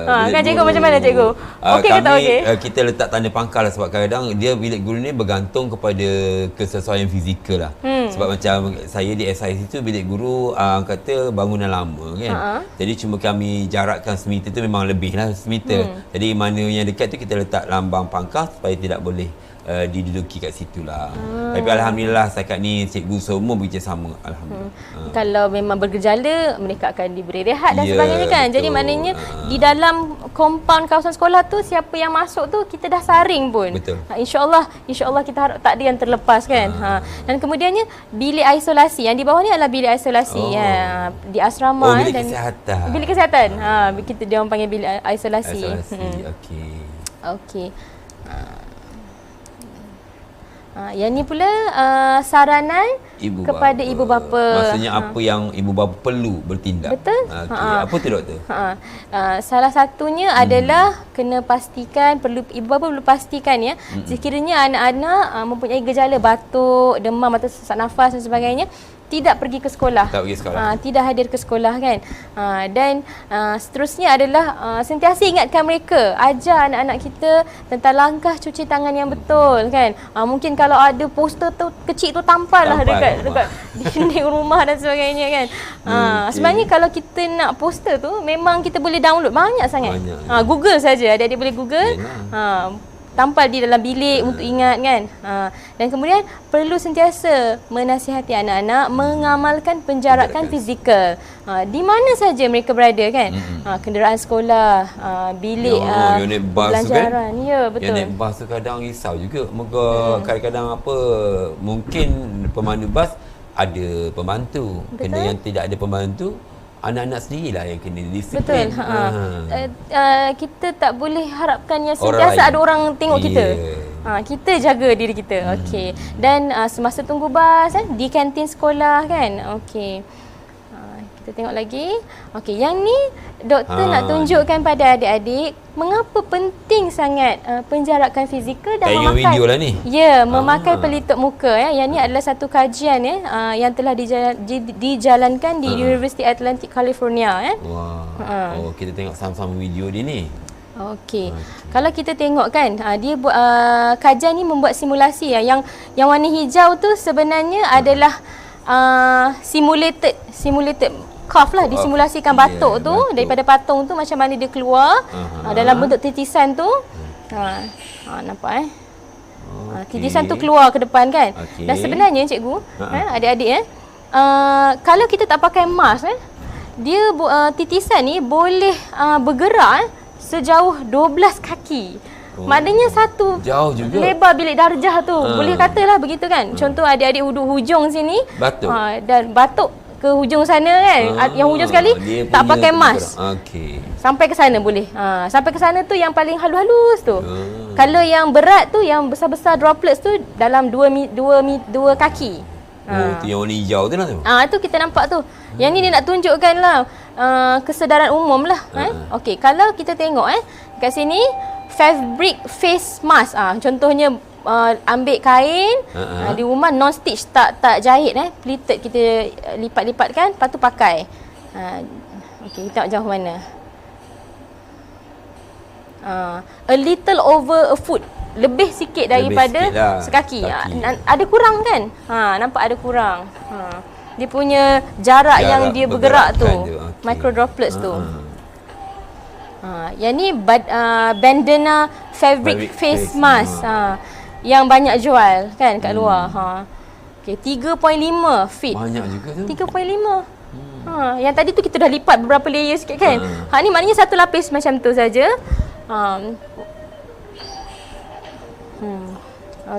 Speaker 2: Kan cikgu macam mana cikgu? Okey ke tak okey?
Speaker 1: Kita letak tanda pangkal lah, sebab kadang-kadang dia bilik guru ni bergantung kepada kesesuaian fizikal lah. Sebab macam saya di SIC tu bilik guru kata bangunan lama kan. Jadi cuma kami jarakkan semeter tu memang lebih lah semeter. Jadi mana yang dekat tu kita letak lambang pangkal supaya tidak boleh diduduki kat situ lah. Tapi alhamdulillah setakat ni cikgu semua bekerjasama, alhamdulillah.
Speaker 2: Kalau memang bergejala, mereka akan diberi rehat dan sebagainya kan. Betul. Jadi maknanya di dalam kompaun kawasan sekolah tu, siapa yang masuk tu kita dah saring pun.
Speaker 1: Betul.
Speaker 2: InsyaAllah kita harap tak ada yang terlepas kan. Dan kemudiannya bilik isolasi, yang di bawah ni adalah bilik isolasi di asrama.
Speaker 1: Bilik kesihatan.
Speaker 2: Bilik kesihatan. Kita dia orang panggil bilik isolasi. Okey. Yang ni pula saranan kepada ibu bapa.
Speaker 1: Maksudnya apa yang ibu bapa perlu bertindak.
Speaker 2: Betul.
Speaker 1: Apa tu doktor?
Speaker 2: Salah satunya adalah kena pastikan, ibu bapa perlu pastikan ya, sekiranya anak-anak mempunyai gejala batuk, demam atau sesak nafas dan sebagainya, tidak pergi ke sekolah. Tidak hadir ke sekolah kan. Dan seterusnya adalah sentiasa ingatkan mereka, ajar anak-anak kita tentang langkah cuci tangan yang betul kan. Mungkin kalau ada poster tu kecil tu tampal lah dekat dinding rumah dan sebagainya kan. Sebenarnya kalau kita nak poster tu memang kita boleh download banyak sangat. Google saja, adik-adik boleh Google. tampal di dalam bilik untuk ingat kan. Dan kemudian perlu sentiasa menasihati anak-anak mengamalkan penjarakan fizikal. Di mana saja mereka berada kan. Kenderaan sekolah, bilik
Speaker 1: yang naik bas
Speaker 2: pelajaran.
Speaker 1: tu kan?
Speaker 2: Ya, betul.
Speaker 1: Yang naik bas tu kadang risau juga. Moga kadang-kadang mungkin pemandu bas ada pembantu.
Speaker 2: Betul.
Speaker 1: Kena yang tidak ada pembantu, anak-anak sendirilah yang kena
Speaker 2: Betul.
Speaker 1: disiplin.
Speaker 2: Kita tak boleh harapkan yang
Speaker 1: Orang
Speaker 2: sentiasa
Speaker 1: lain.
Speaker 2: ada orang tengok kita.
Speaker 1: Yeah.
Speaker 2: Kita jaga diri kita. Okey. Dan semasa tunggu bas di kantin sekolah kan. Okey. Kita tengok lagi. Okey, yang ni doktor nak tunjukkan pada adik-adik mengapa penting sangat penjarakan fizikal dan
Speaker 1: Tengok
Speaker 2: memakai
Speaker 1: video lah ni.
Speaker 2: Ya, memakai pelitup muka ya. Yang ni adalah satu kajian yang telah dijalankan di University Atlantic California
Speaker 1: Wah. Oh, kita tengok sama-sama video dia ni.
Speaker 2: Okey. Kalau kita tengok kan, dia buat kajian ni membuat simulasi yang warna hijau tu sebenarnya adalah simulated cough lah, disimulasikan batuk tu
Speaker 1: batuk.
Speaker 2: daripada patung tu macam mana dia keluar dalam bentuk titisan tu. Nampak titisan tu keluar ke depan kan. Dan sebenarnya cikgu, adik-adik kalau kita tak pakai mask dia titisan ni boleh bergerak sejauh 12 kaki. Maknanya satu
Speaker 1: jauh juga.
Speaker 2: lebar bilik darjah tu. Boleh katalah begitu kan. Contoh adik-adik hujung sini
Speaker 1: Batuk.
Speaker 2: dan batuk ke hujung sana kan. Yang hujung sekali tak pakai mask.
Speaker 1: Okey.
Speaker 2: Sampai ke sana boleh. Sampai ke sana tu yang paling halus tu. Kalau yang berat tu, yang besar-besar droplets tu dalam 2 kaki.
Speaker 1: Tu yang warna hijau tu lah tu.
Speaker 2: Tu kita nampak tu. Yang ni dia nak tunjukkan lah kesedaran umum lah. Okey, kalau kita tengok kat sini fabric face mask. Contohnya ambil kain di rumah non stitch, tak jahit pleated, kita lipat-lipatkan lepas tu pakai. Okey, kita tengok jauh mana. A little over a foot, lebih sikit daripada sekaki. Ada kurang kan? Nampak ada kurang. Dia punya jarak yang dia bergerak tu, micro droplets tu. Yang ni bandana fabric face mask yang banyak jual kan kat luar. Okey, 3.5 feet.
Speaker 1: Banyak juga tu.
Speaker 2: 3.5. Yang tadi tu kita dah lipat beberapa layer sikit kan. Ni maknanya satu lapis macam tu saja.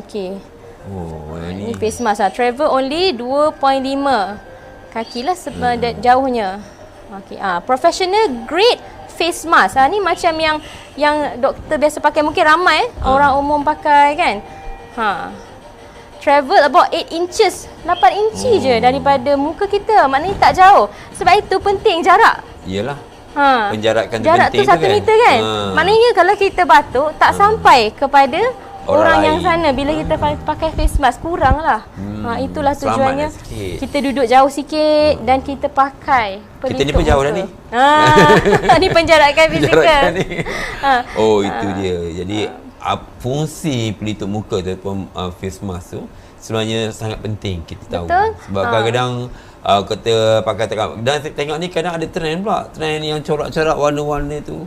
Speaker 2: Okey. Ini face mask travel only 2.5 kaki lah jauhnya. Okey. Professional grade face mask. Ni macam yang doktor biasa pakai, mungkin ramai orang umum pakai kan. Travel about 8 inches, 8 inci je daripada muka kita. Maknanya tak jauh. Sebab itu penting jarak.
Speaker 1: Iyalah. Penjarakan
Speaker 2: jarak
Speaker 1: penting
Speaker 2: tu 1 meter kan. Maknanya kalau kita batuk tak sampai kepada orang yang sana. Bila kita pakai face mask kurang lah. Itulah tujuannya. Kita duduk jauh sikit dan kita pakai pelitup
Speaker 1: kita ni pun jauh dah ni.
Speaker 2: Ni penjarakan fizikal.
Speaker 1: Itu dia. Jadi fungsi pelitup muka tu face mask tu sebenarnya sangat penting kita tahu.
Speaker 2: Betul?
Speaker 1: Sebab kadang-kadang kita pakai dan tengok ni kadang ada trend pula, trend yang corak-corak warna-warna tu.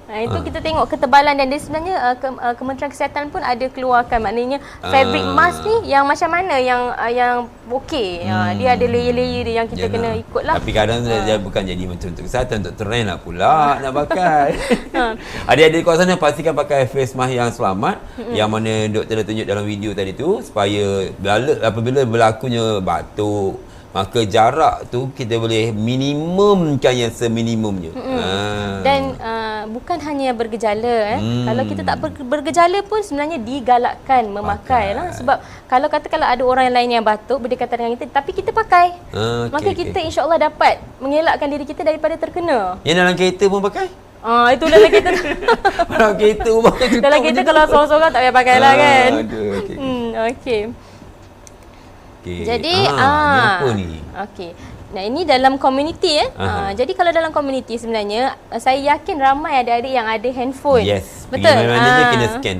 Speaker 2: Itu kita tengok ketebalan dan dia sebenarnya Kementerian Kesihatan pun ada keluarkan, maknanya fabric mask ni yang macam mana yang okey. Dia ada layer-layer dia yang kita kena ikutlah.
Speaker 1: Tapi kadang dia bukan jadi macam untuk kesihatan, untuk trend lah pula nak pakai. Adik-adik kat sana pastikan pakai face mask yang selamat, yang mana doktor dah tunjuk dalam video tadi tu, supaya apabila berlakunya batuk, maka jarak tu kita boleh minimumkan yang seminimumnya.
Speaker 2: Dan bukan hanya bergejala. Kalau kita tak bergejala pun sebenarnya digalakkan memakai lah. Sebab kalau ada orang lain yang batuk berdekatan dengan kita tapi kita pakai, maka kita insya-Allah dapat mengelakkan diri kita daripada terkena.
Speaker 1: Yang dalam kereta pun pakai?
Speaker 2: Itu dalam kereta.
Speaker 1: Dalam kereta pun pakai tutup.
Speaker 2: Dalam kereta kalau seorang-seorang tak payah pakai lah kan. Okey.
Speaker 1: Jadi apa ni?
Speaker 2: Okey. Nah, ini dalam komuniti jadi kalau dalam komuniti sebenarnya saya yakin ramai adik-adik yang ada handphone.
Speaker 1: Yes.
Speaker 2: Betul.
Speaker 1: Mana-mana kena scan.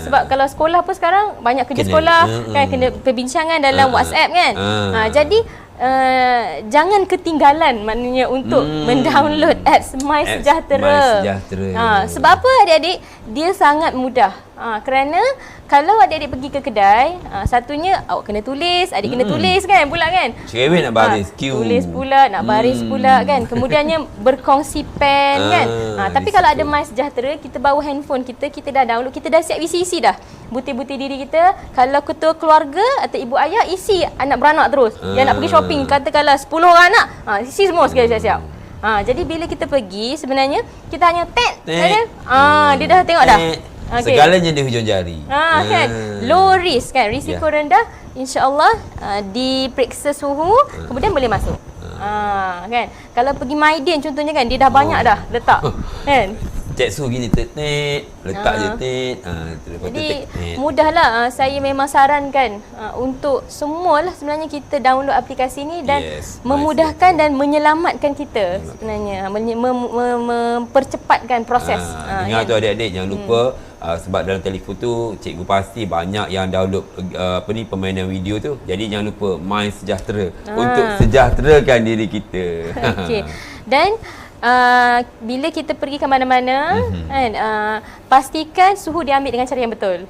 Speaker 2: Sebab kalau sekolah pun sekarang banyak kerja sekolah kan, kena perbincangan dalam WhatsApp kan. Jadi jangan ketinggalan maknanya untuk mendownload apps My Sejahtera.
Speaker 1: My Sejahtera.
Speaker 2: Sebab apa adik-adik? dia sangat mudah. Kerana kalau adik-adik pergi ke kedai, satunya awak kena tulis, adik kena tulis kan pula kan.
Speaker 1: Cerewet nak baris queue.
Speaker 2: Tulis pula, nak baris pula kan. Kemudiannya berkongsi pen kan. Tapi kalau ada MySejahtera, kita bawa handphone kita, kita dah download, kita dah siap isi dah. Butir-butir diri kita. Kalau ketua keluarga atau ibu ayah, isi anak beranak terus. Yang nak pergi shopping, katakanlah 10 orang anak, isi semua sekali siap-siap. Jadi bila kita pergi, sebenarnya kita hanya dia dah tengok dah.
Speaker 1: Okay. Segalanya di hujung jari.
Speaker 2: Kan. Low risk kan, risiko rendah, insya-Allah diperiksa suhu, kemudian boleh masuk. Kan. Kalau pergi Maidin contohnya kan, dia dah banyak dah letak. Kan.
Speaker 1: Cek suhu gini letak je
Speaker 2: Jadi mudahlah. Saya memang sarankan untuk semualah sebenarnya kita download aplikasi ni dan memudahkan dan menyelamatkan kita sebenarnya, mempercepatkan proses.
Speaker 1: Ingat tu adik-adik, jangan lupa sebab dalam telefon tu cikgu pasti banyak yang download permainan video tu. Jadi jangan lupa MySejahtera untuk sejahterakan diri kita.
Speaker 2: Okey. Dan bila kita pergi ke mana-mana kan, pastikan suhu diambil dengan cara yang betul.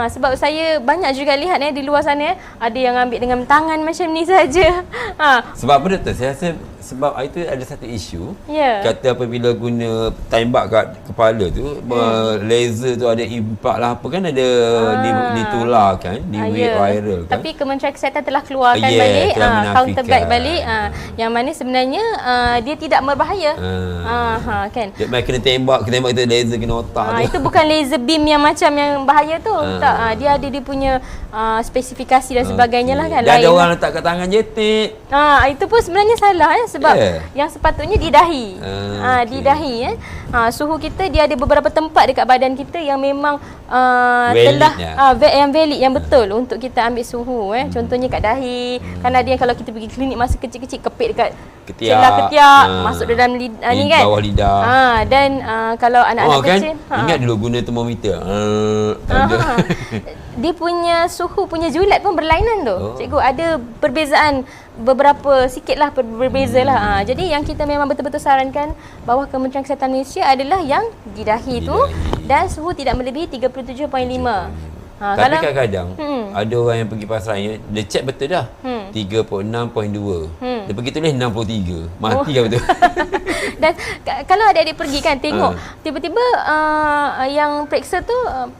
Speaker 2: Sebab saya banyak juga lihat di luar sana ada yang ambil dengan tangan macam ni saja.
Speaker 1: Sebab apa doktor? Saya rasa sebab itu ada satu isu. Kata apabila guna tembak kat kepala tu, laser tu ada impak lah apa kan, ada ditularkan, viral kan. Tapi
Speaker 2: Kementerian Kesihatan telah keluarkan balik counterback balik yang mana sebenarnya dia tidak berbahaya. Kan.
Speaker 1: Dia main kena tembak itu laser kena otak tu.
Speaker 2: Itu bukan laser beam yang macam yang bahaya tu. Tak, dia ada dia punya spesifikasi dan sebagainya lah kan.
Speaker 1: Dan ada orang letak kat tangan jetik.
Speaker 2: Itu pun sebenarnya salah sebab yang sepatutnya di dahi. Di dahi suhu kita dia ada beberapa tempat dekat badan kita yang memang telah yang valid, yang betul untuk kita ambil suhu. Contohnya kat dahi. Kan ada yang kalau kita pergi klinik masa kecil-kecil kepit dekat celah ketiak, masuk dalam ni kan,
Speaker 1: bawah lidah.
Speaker 2: Dan kalau anak-anak kecil
Speaker 1: ingat dulu guna termometer.
Speaker 2: Dia punya suhu punya julat pun berlainan tu. Cikgu ada perbezaan beberapa sikitlah berbezalah. Jadi yang kita memang betul-betul sarankan bawah Kementerian Kesihatan Malaysia adalah yang di dahi tu dan suhu tidak melebihi 37.5.
Speaker 1: Tapi kadang-kadang ada orang yang pergi pasaran, dia check betul dah 36.2. Dia pergi tulis 63. Mati kan betul.
Speaker 2: Dan kalau adik-adik pergi kan tengok, tiba-tiba yang periksa tu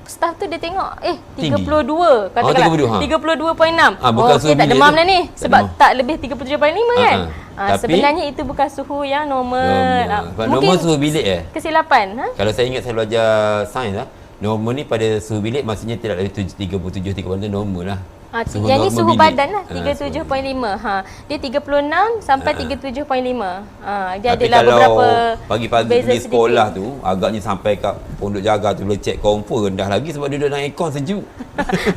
Speaker 2: staff tu dia tengok 32 katakanlah 32.6.
Speaker 1: Bukan
Speaker 2: okey, tak demam dah ni sebab tak lebih 37.5 kan. Sebenarnya itu bukan suhu yang normal.
Speaker 1: Normal suhu bilik
Speaker 2: kesilapan.
Speaker 1: Kalau saya ingat saya belajar sains normal ni pada suhu bilik maksudnya tidak lebih 37 normal lah.
Speaker 2: Yang ni suhu badan lah 37.5. Dia 36 sampai 37.5. Dia adalah beberapa
Speaker 1: pagi-pagi pergi sekolah tu agaknya sampai kat pondok jaga tu boleh check confirm rendah lagi sebab dia duduk dalam aircon sejuk.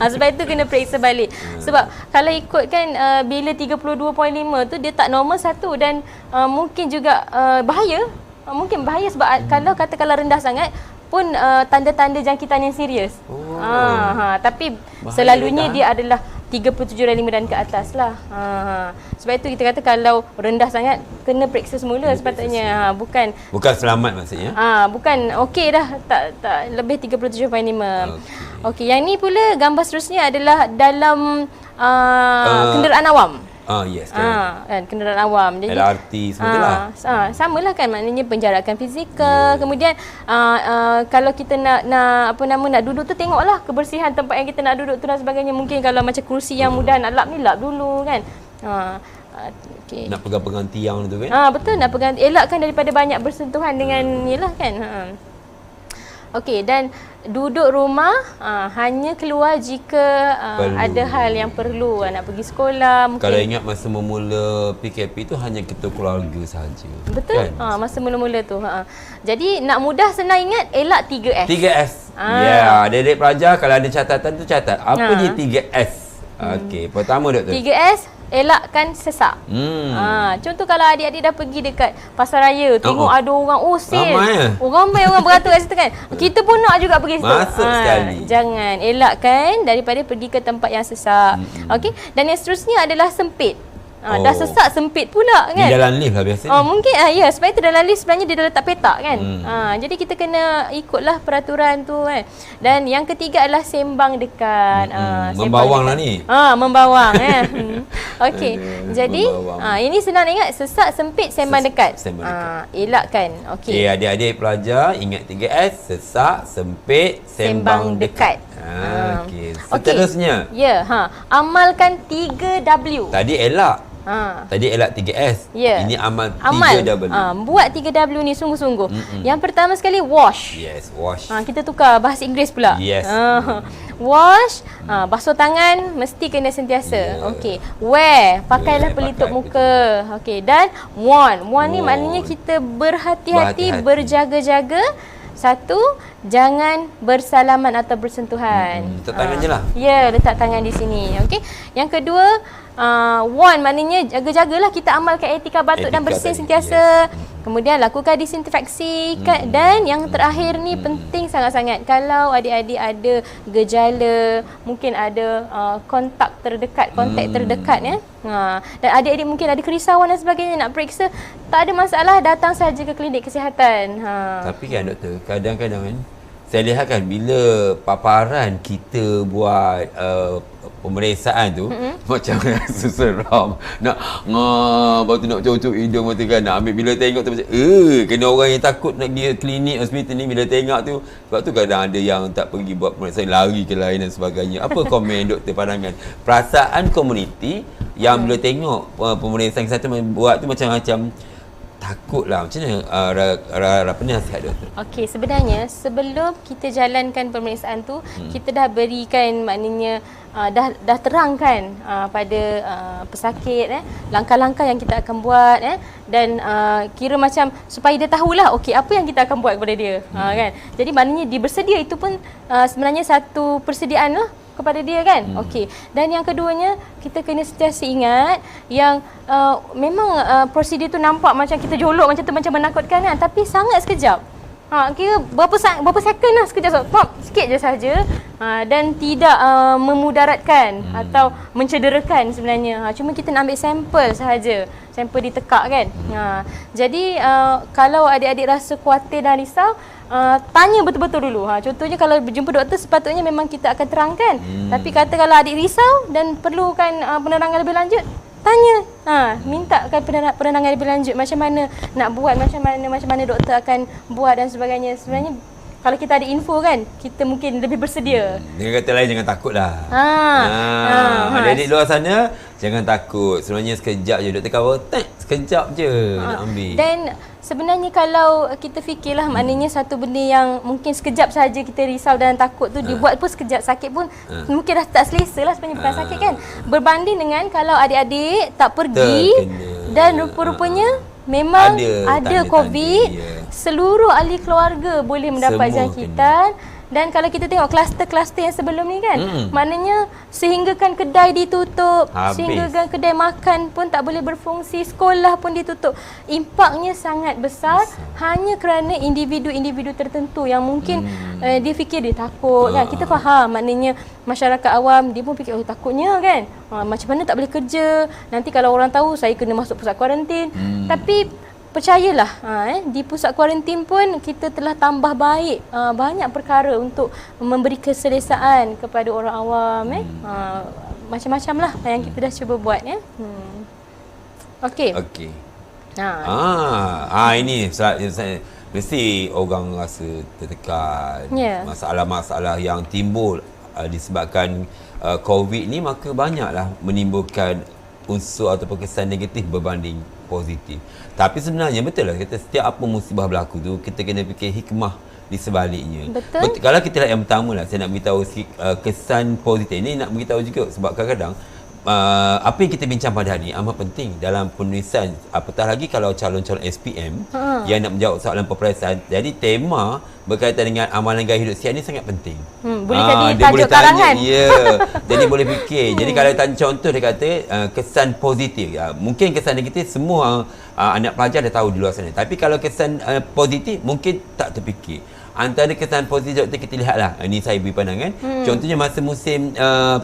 Speaker 2: Sebab itu kena periksa balik. Sebab kalau ikutkan bila 32.5 tu dia tak normal satu dan mungkin juga bahaya. Mungkin bahaya sebab kalau rendah sangat pun tanda-tanda jangkitan yang serius. Tapi selalunya dia adalah 37.5 dan ke atas lah. Sebab itu kita kata kalau rendah sangat kena periksa semula sepatutnya. Bukan
Speaker 1: selamat maksudnya.
Speaker 2: Bukan okey dah tak lebih 37.5. Okey, yang ni pula gambar seterusnya adalah dalam kenderaan awam. Kan kenderaan awam. Jadi
Speaker 1: LRT semua
Speaker 2: samalah kan, maknanya penjarakan fizikal. Kemudian kalau kita nak duduk tu tengoklah kebersihan tempat yang kita nak duduk tu dan sebagainya. Mungkin kalau macam kursi yang mudah nak lap ni lap dulu kan.
Speaker 1: Nak pegang-pegang tiang tu kan.
Speaker 2: Betul, nak pegang, elakkan daripada banyak bersentuhan dengan ni lah kan. Okey, dan duduk rumah hanya keluar jika ada hal yang perlu, nak pergi sekolah mungkin.
Speaker 1: Kalau ingat masa memula PKP tu hanya ketua keluarga sahaja.
Speaker 2: Betul kan? Masa mula-mula tu. Jadi nak mudah senang ingat, elak 3S.
Speaker 1: 3S. Adik-adik pelajar kalau ada catatan tu catat. Apa dia 3S? Okey, pertama doktor. 3S,
Speaker 2: elakkan sesak. Contoh kalau adik-adik dah pergi dekat pasar raya, tengok ada orang sale. Ramai orang beratur kat situ kan. Kita pun nak juga pergi situ.
Speaker 1: Masuk sekali.
Speaker 2: Jangan, elakkan daripada pergi ke tempat yang sesak. Okey. Dan yang seterusnya adalah sempit. Dah sesak sempit pula kan.
Speaker 1: Di dalam lift lah biasa.
Speaker 2: Mungkin ya, sebab itu dalam lift sebenarnya dia dah letak petak kan. Jadi kita kena ikutlah peraturan tu kan. Dan yang ketiga adalah sembang dekat.
Speaker 1: Membawang lah ni.
Speaker 2: Membawang Okey. Jadi
Speaker 1: membawang.
Speaker 2: ini senang ingat, sesak sempit sembang dekat.
Speaker 1: Sembang dekat.
Speaker 2: Elakkan. Okey.
Speaker 1: Okey, adik-adik pelajar ingat 3S, sesak, sempit, sembang dekat. Okey. Seterusnya.
Speaker 2: Ya, amalkan 3W.
Speaker 1: Tadi elak. Tadi elak 3S.
Speaker 2: Ya.
Speaker 1: Ini amal 3W.
Speaker 2: Buat 3W ni sungguh-sungguh. Yang pertama sekali wash.
Speaker 1: Yes, wash.
Speaker 2: Kita tukar bahasa Inggeris pula.
Speaker 1: Yes.
Speaker 2: Wash, basuh tangan mesti kena sentiasa. Okey. Wear, pakailah pelitup muka. Okey. Dan warn ni maknanya kita berhati-hati, berjaga-jaga. Satu, jangan bersalaman atau bersentuhan.
Speaker 1: Letak tangan je lah.
Speaker 2: Ya, letak tangan di sini. Okey. Yang kedua, warn maknanya jaga-jagalah, kita amalkan etika batuk dan bersih
Speaker 1: tadi.
Speaker 2: sentiasa. Kemudian lakukan disinfeksi. Dan yang terakhir ni penting sangat-sangat. Kalau adik-adik ada gejala, mungkin ada kontak terdekat ya. Dan adik-adik mungkin ada kerisauan dan sebagainya nak periksa, tak ada masalah, datang saja ke klinik kesihatan.
Speaker 1: Tapi kan doktor, kadang-kadang kan saya lihat kan bila paparan kita buat pemeriksaan tu macam rasa seram. Lepas tu nak cucuk hidung mata kan, nak ambil, bila tengok tu macam kena orang yang takut nak pergi klinik hospital ni bila tengok tu. Sebab tu kadang ada yang tak pergi buat pemeriksaan, lari ke lain dan sebagainya. Apa komen doktor pandangan perasaan komuniti yang bila tengok pemeriksaan kesihatan buat tu macam takutlah. Macam mana apa nasihat doktor?
Speaker 2: Okey, sebenarnya sebelum kita jalankan pemeriksaan tu, kita dah berikan, maknanya dah terangkan pada pesakit langkah-langkah yang kita akan buat dan kira macam supaya dia tahulah okey apa yang kita akan buat kepada dia kan. Jadi maknanya dia bersedia, itu pun sebenarnya satu persediaan lah kepada dia kan. Okey. Dan yang keduanya, kita kena sentiasa ingat yang memang prosedur tu nampak macam kita jolok macam tu, macam menakutkan kan, tapi sangat sekejap. Kira berapa second lah, sekejap, pop, sikit je saja. Dan tidak memudaratkan atau mencederakan sebenarnya. Cuma kita nak ambil sampel sahaja, sampel ditekak kan. Jadi kalau adik-adik rasa khuatir dan risau, tanya betul-betul dulu. Contohnya kalau berjumpa doktor, sepatutnya memang kita akan terangkan. Tapi kata kalau adik risau dan perlukan penerangan lebih lanjut, tanya. Mintakan penerangan lebih lanjut, macam mana nak buat, macam mana doktor akan buat dan sebagainya. Sebenarnya kalau kita ada info kan, kita mungkin lebih bersedia.
Speaker 1: Dengan kata lain, jangan takutlah. Adik-adik luar sana, jangan takut. Sebenarnya sekejap je doktor kawal, sekejap je nak ambil. Dan
Speaker 2: sebenarnya kalau kita fikirlah, maknanya satu benda yang mungkin sekejap saja kita risau dan takut tu, dibuat pun sekejap, sakit pun mungkin dah tak selesa lah, sebenarnya bukan sakit kan. Berbanding dengan kalau adik-adik tak pergi dan rupa-rupanya memang ada COVID, seluruh ahli keluarga boleh mendapat jangkitan. Dan kalau kita tengok kluster-kluster yang sebelum ni kan, maknanya sehinggakan kedai ditutup, sehinggakan kedai makan pun tak boleh berfungsi, sekolah pun ditutup. Impaknya sangat besar hanya kerana individu-individu tertentu yang mungkin dia fikir dia takut kan. Kita faham, maknanya masyarakat awam dia pun fikir takutnya kan. Macam mana tak boleh kerja, nanti kalau orang tahu saya kena masuk pusat kuarantin. Tapi percayalah, di pusat kuarantin pun kita telah tambah baik banyak perkara untuk memberi keselesaan kepada orang awam. Macam-macam lah yang kita dah cuba buat. Okey.
Speaker 1: Ini mesti orang rasa tertekan. Masalah-masalah yang timbul disebabkan COVID ni, maka banyaklah menimbulkan unsur ataupun kesan negatif berbanding positif. Tapi sebenarnya betul lah, kita setiap apa musibah berlaku tu, kita kena fikir hikmah di sebaliknya.
Speaker 2: Betul.
Speaker 1: Kalau kita lihat yang pertama lah, saya nak beritahu kesan positif ni, nak beritahu juga sebab kadang-kadang apa yang kita bincang pada hari ini amat penting dalam penulisan, apatah lagi kalau calon-calon SPM yang nak menjawab soalan peperiksaan. Jadi tema berkaitan dengan amalan gaya hidup sihat ni sangat penting.
Speaker 2: Boleh jadi
Speaker 1: dia
Speaker 2: tajuk
Speaker 1: boleh
Speaker 2: karangan.
Speaker 1: Ya. Jadi boleh fikir. Jadi kalau tanya contoh, dia kata kesan positif. Mungkin kesan negatif semua anak pelajar dah tahu di luar sana. Tapi kalau kesan positif mungkin tak terfikir. antara kesan positif doktor kita lihatlah. Ini saya beri pandangan. Contohnya masa musim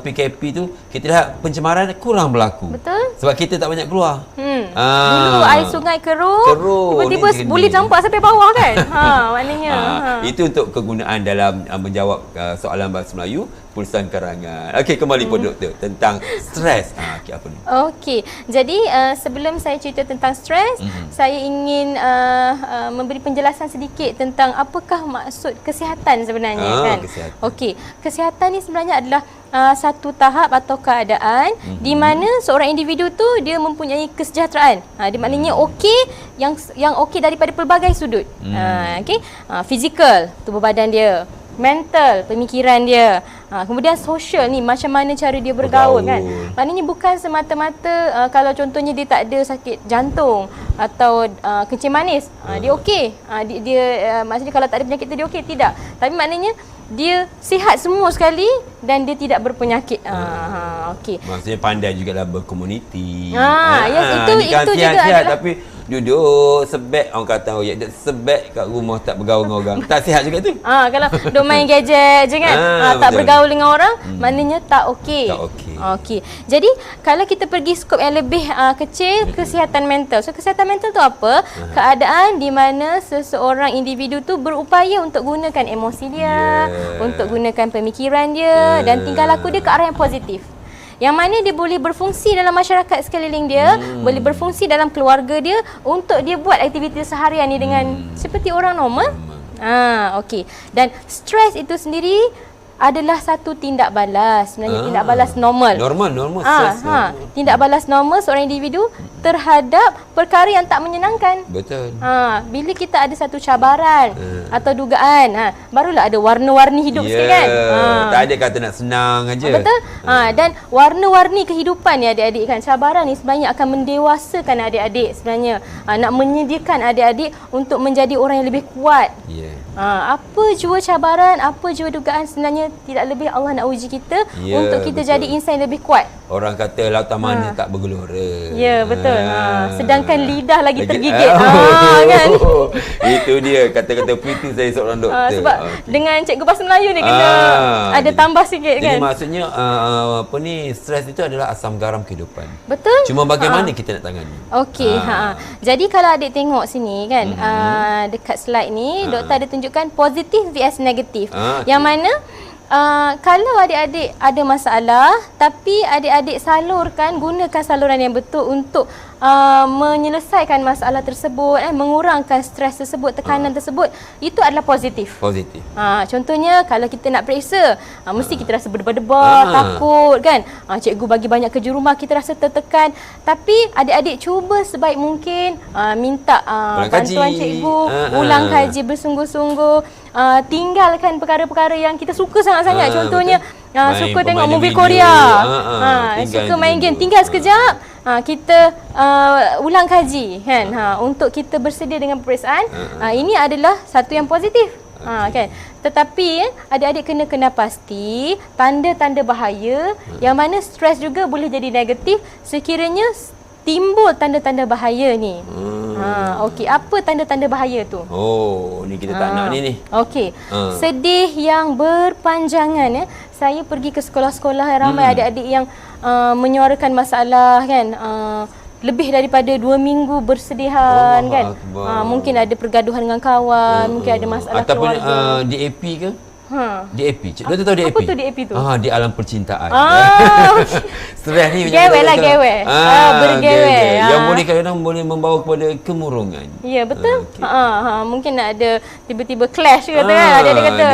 Speaker 1: PKP tu, kita lihat pencemaran kurang berlaku.
Speaker 2: Betul.
Speaker 1: Sebab kita tak banyak keluar.
Speaker 2: Dulu air sungai keruh, tiba-tiba boleh campak sampai bawah kan. Maknanya.
Speaker 1: Itu untuk kegunaan dalam menjawab soalan bahasa Melayu Pulsan Karangan. Okey, kembali pada doktor tentang stres. Okey, apa ni?
Speaker 2: Okey. Jadi sebelum saya cerita tentang stres, saya ingin memberi penjelasan sedikit tentang apakah maksud kesihatan sebenarnya kan.
Speaker 1: Kesihatan.
Speaker 2: Okey. Kesihatan ni sebenarnya adalah satu tahap atau keadaan di mana seorang individu tu dia mempunyai kesejahteraan. Dia maknanya okey, yang okey daripada pelbagai sudut. Okey. Fizikal, tubuh badan dia, mental, pemikiran dia. Kemudian sosial ni, macam mana cara dia bergaul kan. Maknanya bukan semata-mata kalau contohnya dia tak ada sakit jantung atau kencing manis, dia okey. Dia maksudnya kalau tak ada penyakit tu dia okey, tidak. Tapi maknanya dia sihat semua sekali dan dia tidak berpenyakit. Okey.
Speaker 1: Maksudnya pandai jugalah berkomuniti.
Speaker 2: Itu
Speaker 1: kan
Speaker 2: juga
Speaker 1: sihat
Speaker 2: adalah
Speaker 1: tapi duduk sebek, orang kata duduk sebek kat rumah, tak bergaul dengan orang. Tak sihat juga tu.
Speaker 2: Kalau duk main gadget je kan, tak bergaul dengan orang, maknanya tak okey.
Speaker 1: Tak okey.
Speaker 2: Okey. Jadi kalau kita pergi skop yang lebih kecil, kesihatan mental. So kesihatan mental tu apa? Keadaan di mana seseorang individu tu berupaya untuk gunakan emosi dia, untuk gunakan pemikiran dia dan tingkah laku dia ke arah yang positif. Yang mana dia boleh berfungsi dalam masyarakat sekeliling dia, boleh berfungsi dalam keluarga dia untuk dia buat aktiviti seharian ni dengan seperti orang normal. Okey. Dan stres itu sendiri adalah satu tindak balas. Sebenarnya tindak balas normal.
Speaker 1: Normal. Stres normal.
Speaker 2: Tindak balas normal seorang individu terhadap perkara yang tak menyenangkan.
Speaker 1: Betul.
Speaker 2: Bila kita ada satu cabaran atau dugaan, barulah ada warna-warni hidup sikit kan.
Speaker 1: Tak ada kata nak senang aja.
Speaker 2: Betul. Dan warna-warni kehidupan ni adik-adik kan. Cabaran ni sebenarnya akan mendewasakan adik-adik sebenarnya. Nak menyediakan adik-adik untuk menjadi orang yang lebih kuat. Apa jua cabaran, apa jua dugaan, sebenarnya tidak lebih Allah nak uji kita untuk kita jadi insan yang lebih kuat.
Speaker 1: Orang kata lautan mana tak bergelora.
Speaker 2: Ya, betul. Sedangkan lidah lagi tergigit. Kan?
Speaker 1: Itu dia kata-kata pretty saya seorang doktor.
Speaker 2: Sebab dengan cikgu bahasa Melayu ni kena ada tambah sikit kan.
Speaker 1: Jadi maksudnya stres itu adalah asam garam kehidupan.
Speaker 2: Betul.
Speaker 1: Cuma bagaimana kita nak tangani?
Speaker 2: Okey. Jadi kalau adik tengok sini kan, dekat slide ni doktor ada tunjukkan positif vs negatif. Yang mana kalau adik-adik ada masalah tapi adik-adik salurkan, gunakan saluran yang betul untuk menyelesaikan masalah tersebut, mengurangkan stres tersebut, tekanan tersebut, itu adalah positif. Contohnya kalau kita nak periksa, mesti kita rasa berdebar-debar, takut kan. Cikgu bagi banyak kerja rumah, kita rasa tertekan. Tapi adik-adik cuba sebaik mungkin minta bantuan cikgu, ulang kaji bersungguh-sungguh, tinggalkan perkara-perkara yang kita suka sangat-sangat. Contohnya suka tengok movie Korea, suka main game, tinggal sekejap, kita ulang kaji kan, untuk kita bersedia dengan peperiksaan. Ini adalah satu yang positif. Kan. Tetapi adik-adik kena pasti tanda-tanda bahaya, yang mana stres juga boleh jadi negatif sekiranya timbul tanda-tanda bahaya ni. Okey, apa tanda-tanda bahaya tu?
Speaker 1: Ni kita tak nak ni.
Speaker 2: Okey. Sedih yang berpanjangan. Saya pergi ke sekolah-sekolah, ramai adik-adik yang menyuarakan masalah kan. Lebih daripada 2 minggu bersedihan kan. Mungkin ada pergaduhan dengan kawan, mungkin ada masalah keluarga.
Speaker 1: Ataupun DAP ke? DAP. Doktor tahu DAP?
Speaker 2: Apa tu DAP tu?
Speaker 1: Di alam percintaan. Stres ni
Speaker 2: gewel lah, gewel. Bergewel.
Speaker 1: Yang boleh kadang-kadang boleh membawa kepada kemurungan.
Speaker 2: Ya, betul. Mungkin nak ada tiba-tiba clash ke kata kan. Ada kata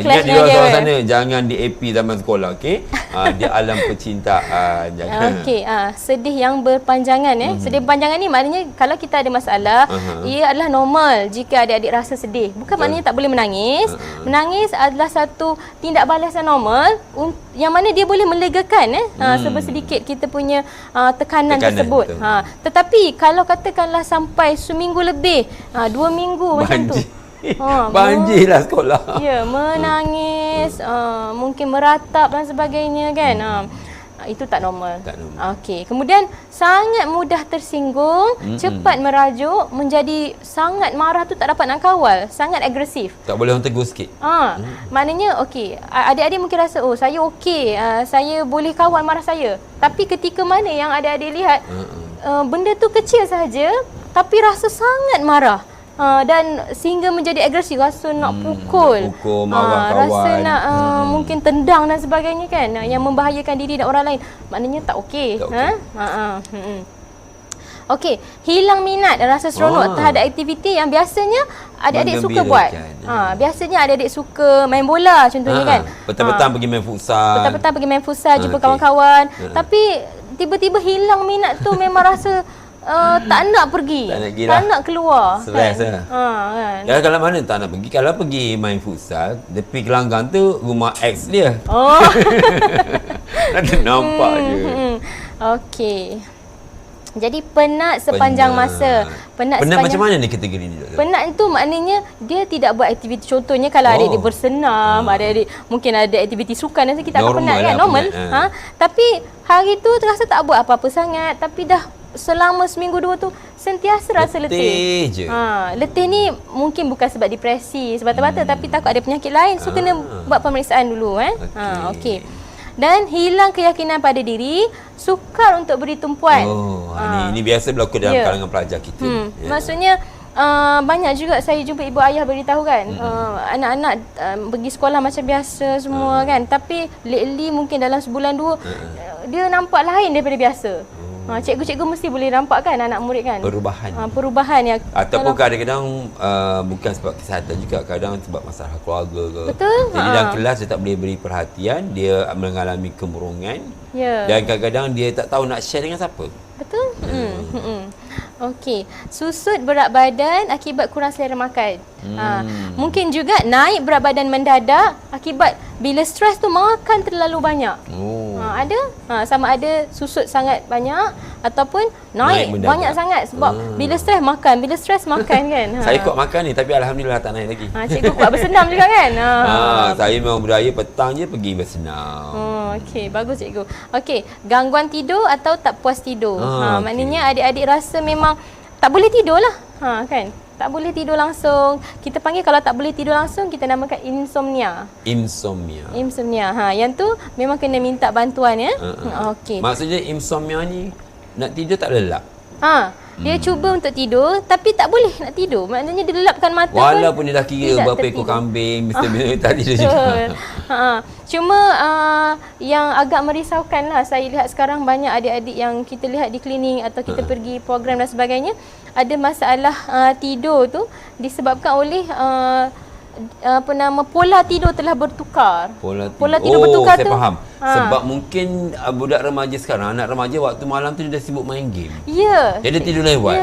Speaker 2: clash
Speaker 1: dengan gewel. Ingat sana jangan DAP zaman sekolah, okey? Di alam percintaan jangan.
Speaker 2: Okey, sedih yang berpanjangan Sedih berpanjangan ni maknanya kalau kita ada masalah, ia adalah normal jika adik-adik rasa sedih. Bukan maknanya tak boleh menangis. Menangis adalah satu tindak balas yang normal, yang mana dia boleh melegakan sedikit kita punya tekanan tersebut. Tetapi kalau katakanlah sampai seminggu lebih, 2 minggu macam tu.
Speaker 1: Banjirlah sekolah.
Speaker 2: Ya, menangis, mungkin meratap dan sebagainya kan. Itu tak normal.
Speaker 1: Tak normal.
Speaker 2: Okey. Kemudian sangat mudah tersinggung, cepat merajuk, menjadi sangat marah tu tak dapat nak kawal, sangat agresif.
Speaker 1: Tak boleh orang tegur sikit.
Speaker 2: Maknanya okey, adik-adik mungkin rasa saya okey, saya boleh kawal marah saya. Tapi ketika mana yang adik-adik lihat benda tu kecil saja tapi rasa sangat marah. Dan sehingga menjadi agresif, rasa nak pukul,
Speaker 1: marah kawan,
Speaker 2: rasa nak mungkin tendang dan sebagainya kan, yang membahayakan diri dan orang lain. Maknanya tak okey. Okey, hilang minat dan rasa seronok terhadap aktiviti yang biasanya adik-adik suka buat. Biasanya adik-adik suka main bola contohnya kan.
Speaker 1: Petang-petang pergi main futsal.
Speaker 2: Petang-petang pergi main futsal, jumpa kawan-kawan. Tapi tiba-tiba hilang minat tu, memang rasa tak nak pergi, tak nak keluar.
Speaker 1: Stres
Speaker 2: kan?
Speaker 1: Kan? Kalau mana tak nak pergi, kalau pergi main futsal, tepi gelanggang tu rumah ex dia. Nanti nampak je.
Speaker 2: Okey. Jadi penat sepanjang masa.
Speaker 1: Penat macam mana ni kategori ni?
Speaker 2: Penat itu maknanya dia tidak buat aktiviti. Contohnya kalau adik-adik bersenam, adik-adik mungkin ada aktiviti sukan, dan kita akan penat kan, normal. Tapi hari tu terasa tak buat apa-apa sangat, tapi dah selama seminggu dua tu sentiasa rasa letih. Letih ni mungkin bukan sebab depresi semata-mata, tapi takut ada penyakit lain, so kena buat pemeriksaan dulu. Okey. Dan hilang keyakinan pada diri, sukar untuk beri tumpuan.
Speaker 1: Ini biasa berlaku dalam kalangan pelajar kita.
Speaker 2: Maksudnya banyak juga saya jumpa ibu ayah beritahu kan, anak-anak pergi sekolah macam biasa semua kan, tapi lately mungkin dalam sebulan dua dia nampak lain daripada biasa. Cikgu-cikgu mesti boleh nampak kan anak murid kan, perubahan yang,
Speaker 1: ataupun kadang-kadang bukan sebab kesihatan juga, kadang sebab masalah keluarga ke.
Speaker 2: Betul.
Speaker 1: Jadi dalam kelas dia tak boleh beri perhatian, dia mengalami kemurungan. Dan kadang-kadang dia tak tahu nak share dengan siapa.
Speaker 2: Betul. Okey, susut berat badan akibat kurang selera makan. Mungkin juga naik berat badan mendadak akibat bila stres tu makan terlalu banyak. Ada sama ada susut sangat banyak ataupun naik banyak sangat sebab bila stres makan kan.
Speaker 1: Saya kuat makan ni tapi alhamdulillah tak naik lagi.
Speaker 2: Cikgu kuat bersenam juga kan.
Speaker 1: Saya memang budaya petang je pergi bersenam.
Speaker 2: Okey, bagus cikgu. Okey, gangguan tidur atau tak puas tidur. Maknanya adik-adik rasa memang tak boleh tidur lah. Kan? Tak boleh tidur langsung. Kita panggil, kalau tak boleh tidur langsung, kita namakan insomnia. Insomnia. Yang tu memang kena minta bantuan ya. Okey.
Speaker 1: Maksudnya insomnia ni nak tidur tak lelap.
Speaker 2: Dia cuba untuk tidur tapi tak boleh nak tidur. Maknanya dia lelapkan mata
Speaker 1: walaupun dia dah kira berapa ekor kambing, mesti tak tidur juga.
Speaker 2: Cuma yang agak merisaukan lah, saya lihat sekarang banyak adik-adik yang kita lihat di klinik atau kita pergi program dan sebagainya, ada masalah tidur tu disebabkan oleh pola tidur telah bertukar. Pola tidur bertukar
Speaker 1: saya
Speaker 2: tu.
Speaker 1: Faham. Sebab mungkin budak remaja sekarang, anak remaja waktu malam tu dia dah sibuk main game. Jadi dia tidur lewat.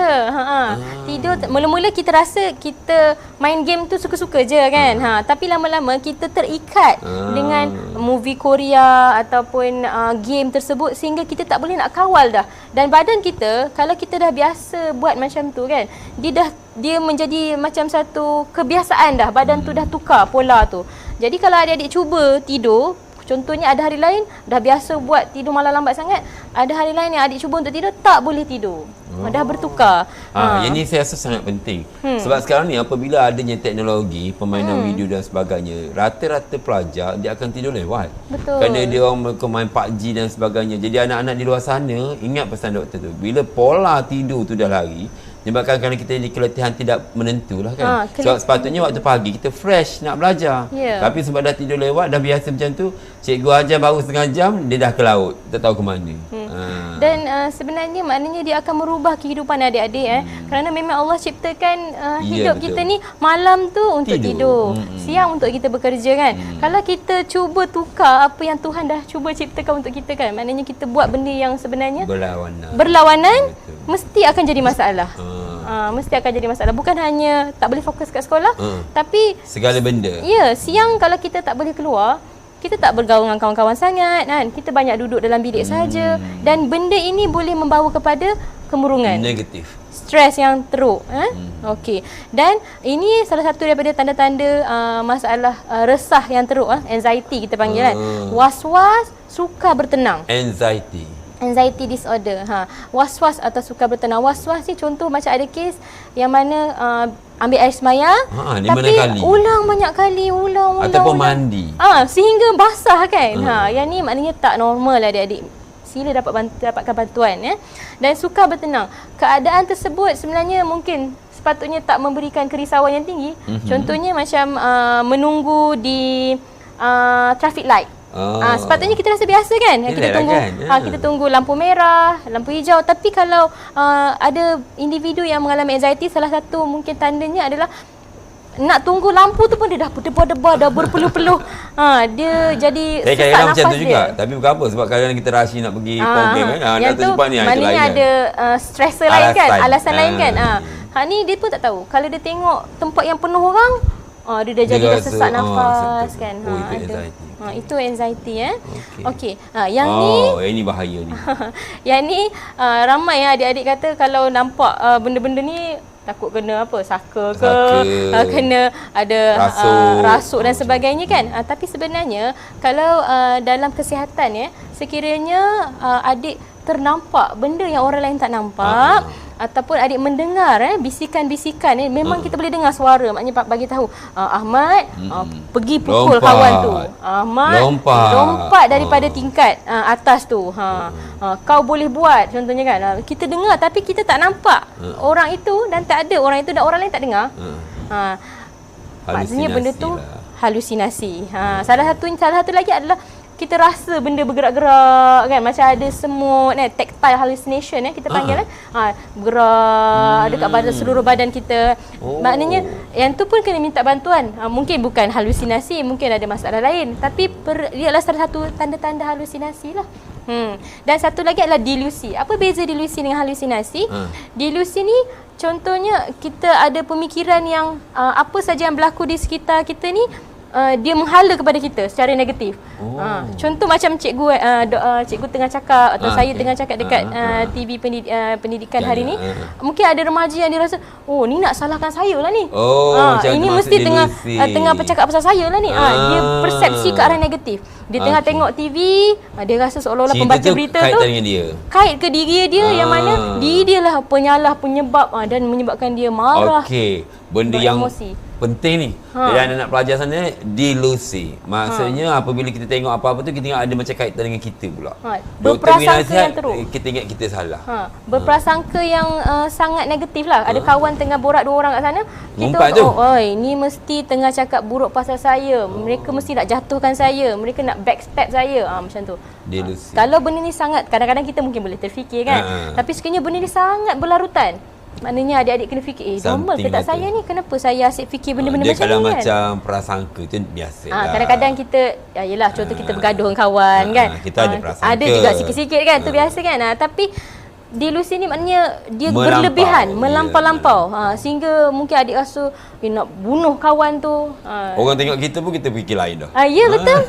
Speaker 2: Tidur mula-mula kita rasa kita main game tu suka-suka je kan. Tapi lama-lama kita terikat dengan movie Korea ataupun game tersebut sehingga kita tak boleh nak kawal dah. Dan badan kita, kalau kita dah biasa buat macam tu kan, dia menjadi macam satu kebiasaan dah. Badan tu dah tukar pola tu. Jadi kalau adik-adik cuba tidur, contohnya ada hari lain dah biasa buat tidur malam lambat sangat, ada hari lain yang adik cuba untuk tidur tak boleh tidur. Dah bertukar.
Speaker 1: Yang ni saya rasa sangat penting. Sebab sekarang ni apabila adanya teknologi, permainan video dan sebagainya, rata-rata pelajar dia akan tidur lewat.
Speaker 2: Betul.
Speaker 1: Kerana dia orang main PUBG dan sebagainya. Jadi anak-anak di luar sana, ingat pesan doktor tu, bila pola tidur tu dah lari, menyebabkan kerana kita di keletihan tidak menentu lah kan. Sebab sepatutnya waktu pagi kita fresh nak belajar. Tapi sebab dah tidur lewat, dah biasa macam tu, cikgu ajar baru setengah jam, dia dah ke laut. Tak tahu ke mana.
Speaker 2: Dan sebenarnya maknanya dia akan merubah kehidupan adik-adik kerana memang Allah ciptakan hidup kita ni malam tu untuk tidur, siang untuk kita bekerja kan. Kalau kita cuba tukar apa yang Tuhan dah cuba ciptakan untuk kita kan, maknanya kita buat benda yang sebenarnya berlawanan mesti akan jadi masalah. Mesti akan jadi masalah. Bukan hanya tak boleh fokus kat sekolah, tapi
Speaker 1: segala benda.
Speaker 2: Siang kalau kita tak boleh keluar, kita tak bergaul dengan kawan-kawan sangat kan. Kita banyak duduk dalam bilik saja, dan benda ini boleh membawa kepada kemurungan,
Speaker 1: negatif,
Speaker 2: stres yang teruk. Okey. Dan ini salah satu daripada tanda-tanda masalah resah yang teruk, anxiety kita panggil kan. Was-was, sukar bertenang. Anxiety disorder. Was-was atau sukar bertenang. Was-was ni contoh macam ada kes yang mana ambil air semaya tapi ulang banyak kali, ulang
Speaker 1: ataupun mandi.
Speaker 2: Sehingga basah kan. Yang ni maknanya tak normal lah adik-adik. Sila dapatkan bantuan ya. Dan sukar bertenang. Keadaan tersebut sebenarnya mungkin sepatutnya tak memberikan kerisauan yang tinggi. Contohnya macam menunggu di traffic light. Sepatutnya kita rasa biasa kan. Kita tunggu kan? Kita tunggu lampu merah, lampu hijau. Tapi kalau ada individu yang mengalami anxiety, salah satu mungkin tandanya adalah nak tunggu lampu tu pun dia dah berdebar-debar, dah berpeluh-peluh. Dia jadi sesak nafas
Speaker 1: macam tu
Speaker 2: dia.
Speaker 1: juga. Tapi bukan apa, sebab kadang-kadang kita rush nak pergi program kan.
Speaker 2: Yang tu maknanya ada stressor lain kan, alasan lain kan. Ni dia pun tak tahu. Kalau dia tengok tempat yang penuh orang, dia dah jadi dah sesak nafas kan. Itu anxiety Okey. Yang
Speaker 1: ni bahaya ni.
Speaker 2: Yang ni ramai adik-adik kata kalau nampak benda-benda ni takut kena saka ke, kena ada rasuk dan sebagainya kan. Tapi sebenarnya kalau dalam kesihatan sekiranya adik ternampak benda yang orang lain tak nampak, ataupun adik mendengar bisikan-bisikan memang kita boleh dengar suara, maknanya bagi tahu Ahmad pergi pukul kawan tu, Ahmad lompat daripada tingkat atas tu, kau boleh buat contohnya kan. Kita dengar tapi kita tak nampak orang itu dan tak ada orang itu dan orang lain tak dengar. Maksudnya benda tu halusinasi. Salah satu lagi adalah kita rasa benda bergerak-gerak kan, macam ada semut tactile hallucination kita panggil bergerak dekat pada seluruh badan kita. Maknanya yang tu pun kena minta bantuan. Mungkin bukan halusinasi, mungkin ada masalah lain, tapi dia adalah salah satu tanda-tanda halusinasi lah. Dan satu lagi adalah delusi. Apa beza delusi dengan halusinasi? Delusi ni contohnya kita ada pemikiran yang apa saja yang berlaku di sekitar kita ni dia menghala kepada kita secara negatif. Contoh macam cikgu tengah cakap atau saya tengah cakap dekat TV pendidikan hari ni, mungkin ada remaja yang dia rasa ni nak salahkan saya lah ni. Ini mesti tengah bercakap pasal saya lah ni. Dia persepsi ke arah negatif. Dia tengah tengok TV, dia rasa seolah-olah pembaca berita tu kait ke diri dia yang mana dia lah penyalah penyebab dan menyebabkan dia marah.
Speaker 1: Benda yang emosi penting ni dan anak pelajar sana, delusi. Maksudnya apabila kita tengok apa-apa tu, kita ingat ada macam kaitan dengan kita pula.
Speaker 2: Berprasangka yang teruk.
Speaker 1: Kita ingat kita salah.
Speaker 2: Berprasangka yang sangat negatif lah. Ada kawan tengah borak dua orang kat sana, kita ni mesti tengah cakap buruk pasal saya. Mereka mesti nak jatuhkan saya. Mereka nak backstab saya. Macam tu.
Speaker 1: Delusi.
Speaker 2: Kalau benda ni sangat, kadang-kadang kita mungkin boleh terfikir kan. Tapi sekiranya benda ni sangat berlarutan, maknanya adik-adik kena fikir, normal ke tak saya ni? Kenapa saya asyik fikir benda-benda macam ni kan?
Speaker 1: Dia kalau macam prasangka tu biasa lah.
Speaker 2: Kadang-kadang kita, yelah contoh kita bergaduh dengan kawan kan.
Speaker 1: Kita ada prasangka.
Speaker 2: Ada juga sikit-sikit kan, tu biasa kan. Tapi delusi ni maknanya dia berlebihan, melampau-lampau. Sehingga mungkin adik rasa nak bunuh kawan tu.
Speaker 1: Orang tengok kita pun kita fikir lain dah.
Speaker 2: Ya betul.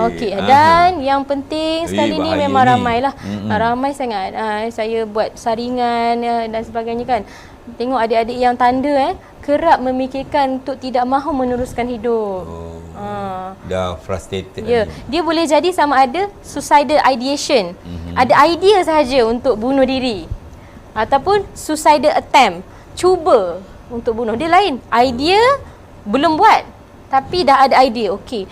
Speaker 1: Okey.
Speaker 2: Dan yang penting sekali ni memang ramailah. Ramai sangat. Saya buat saringan dan sebagainya kan. Tengok adik-adik yang tanda kerap memikirkan untuk tidak mahu meneruskan hidup.
Speaker 1: Dah frustrated.
Speaker 2: Dia boleh jadi sama ada suicidal ideation. Ada idea sahaja untuk bunuh diri. Ataupun suicidal attempt. Cuba untuk bunuh. Dia lain. Idea belum buat, tapi dah ada idea. Okey,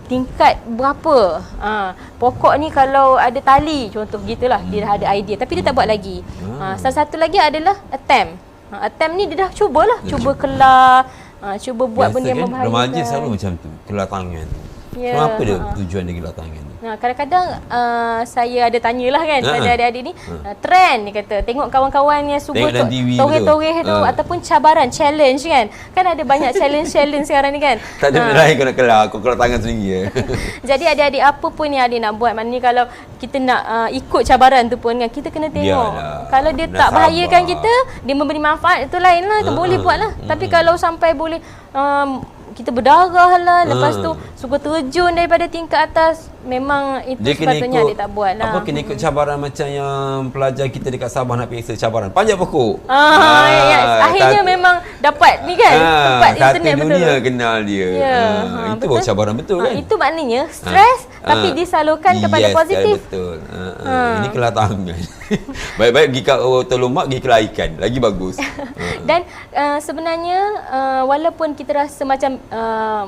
Speaker 2: tingkat berapa? Pokok ni kalau ada tali, contoh gitulah. Dia dah ada idea tapi dia tak buat lagi. Salah satu lagi adalah attempt. Attempt ni dia dah cubalah. Cuba kelar, cuba buat benda yang membahayakan.
Speaker 1: Remaja selalu macam tu, kelar tangan. Kenapa dia tujuan dia kelar tangan ni?
Speaker 2: Kadang-kadang saya ada tanyalah kan pada adik-adik ni, trend dia kata, tengok kawan-kawan yang subuh toreh-toreh tu ataupun cabaran, challenge kan. Kan ada banyak challenge sekarang ni kan.
Speaker 1: Tak ada benda lain kau nak kelar, kau kelar tangan sendiri.
Speaker 2: Jadi adik-adik apa pun yang adik nak buat, maknanya kalau kita nak ikut cabaran tu pun kan, kita kena tengok. Kalau dia tak bahayakan kita, dia memberi manfaat, itu lain lah, boleh buat lah. Tapi kalau sampai boleh kita berdarah lah, lepas tu suka terjun daripada tingkat atas, memang itu dia sepatutnya dia tak buat lah.
Speaker 1: Kena ikut cabaran macam yang pelajar kita dekat Sabah nak periksa cabaran panjat pokok.
Speaker 2: Akhirnya memang dapat ni kan. Tempat
Speaker 1: satu
Speaker 2: internet betul.
Speaker 1: dunia kenal dia.
Speaker 2: Ya,
Speaker 1: Itu baru cabaran betul kan?
Speaker 2: Itu maknanya stres tapi disalurkan kepada positif.
Speaker 1: Betul. Ini kelatangan. Baik-baik pergi kat Teluk Mak, pergi kelaikan. Lagi bagus.
Speaker 2: Dan sebenarnya walaupun kita rasa macam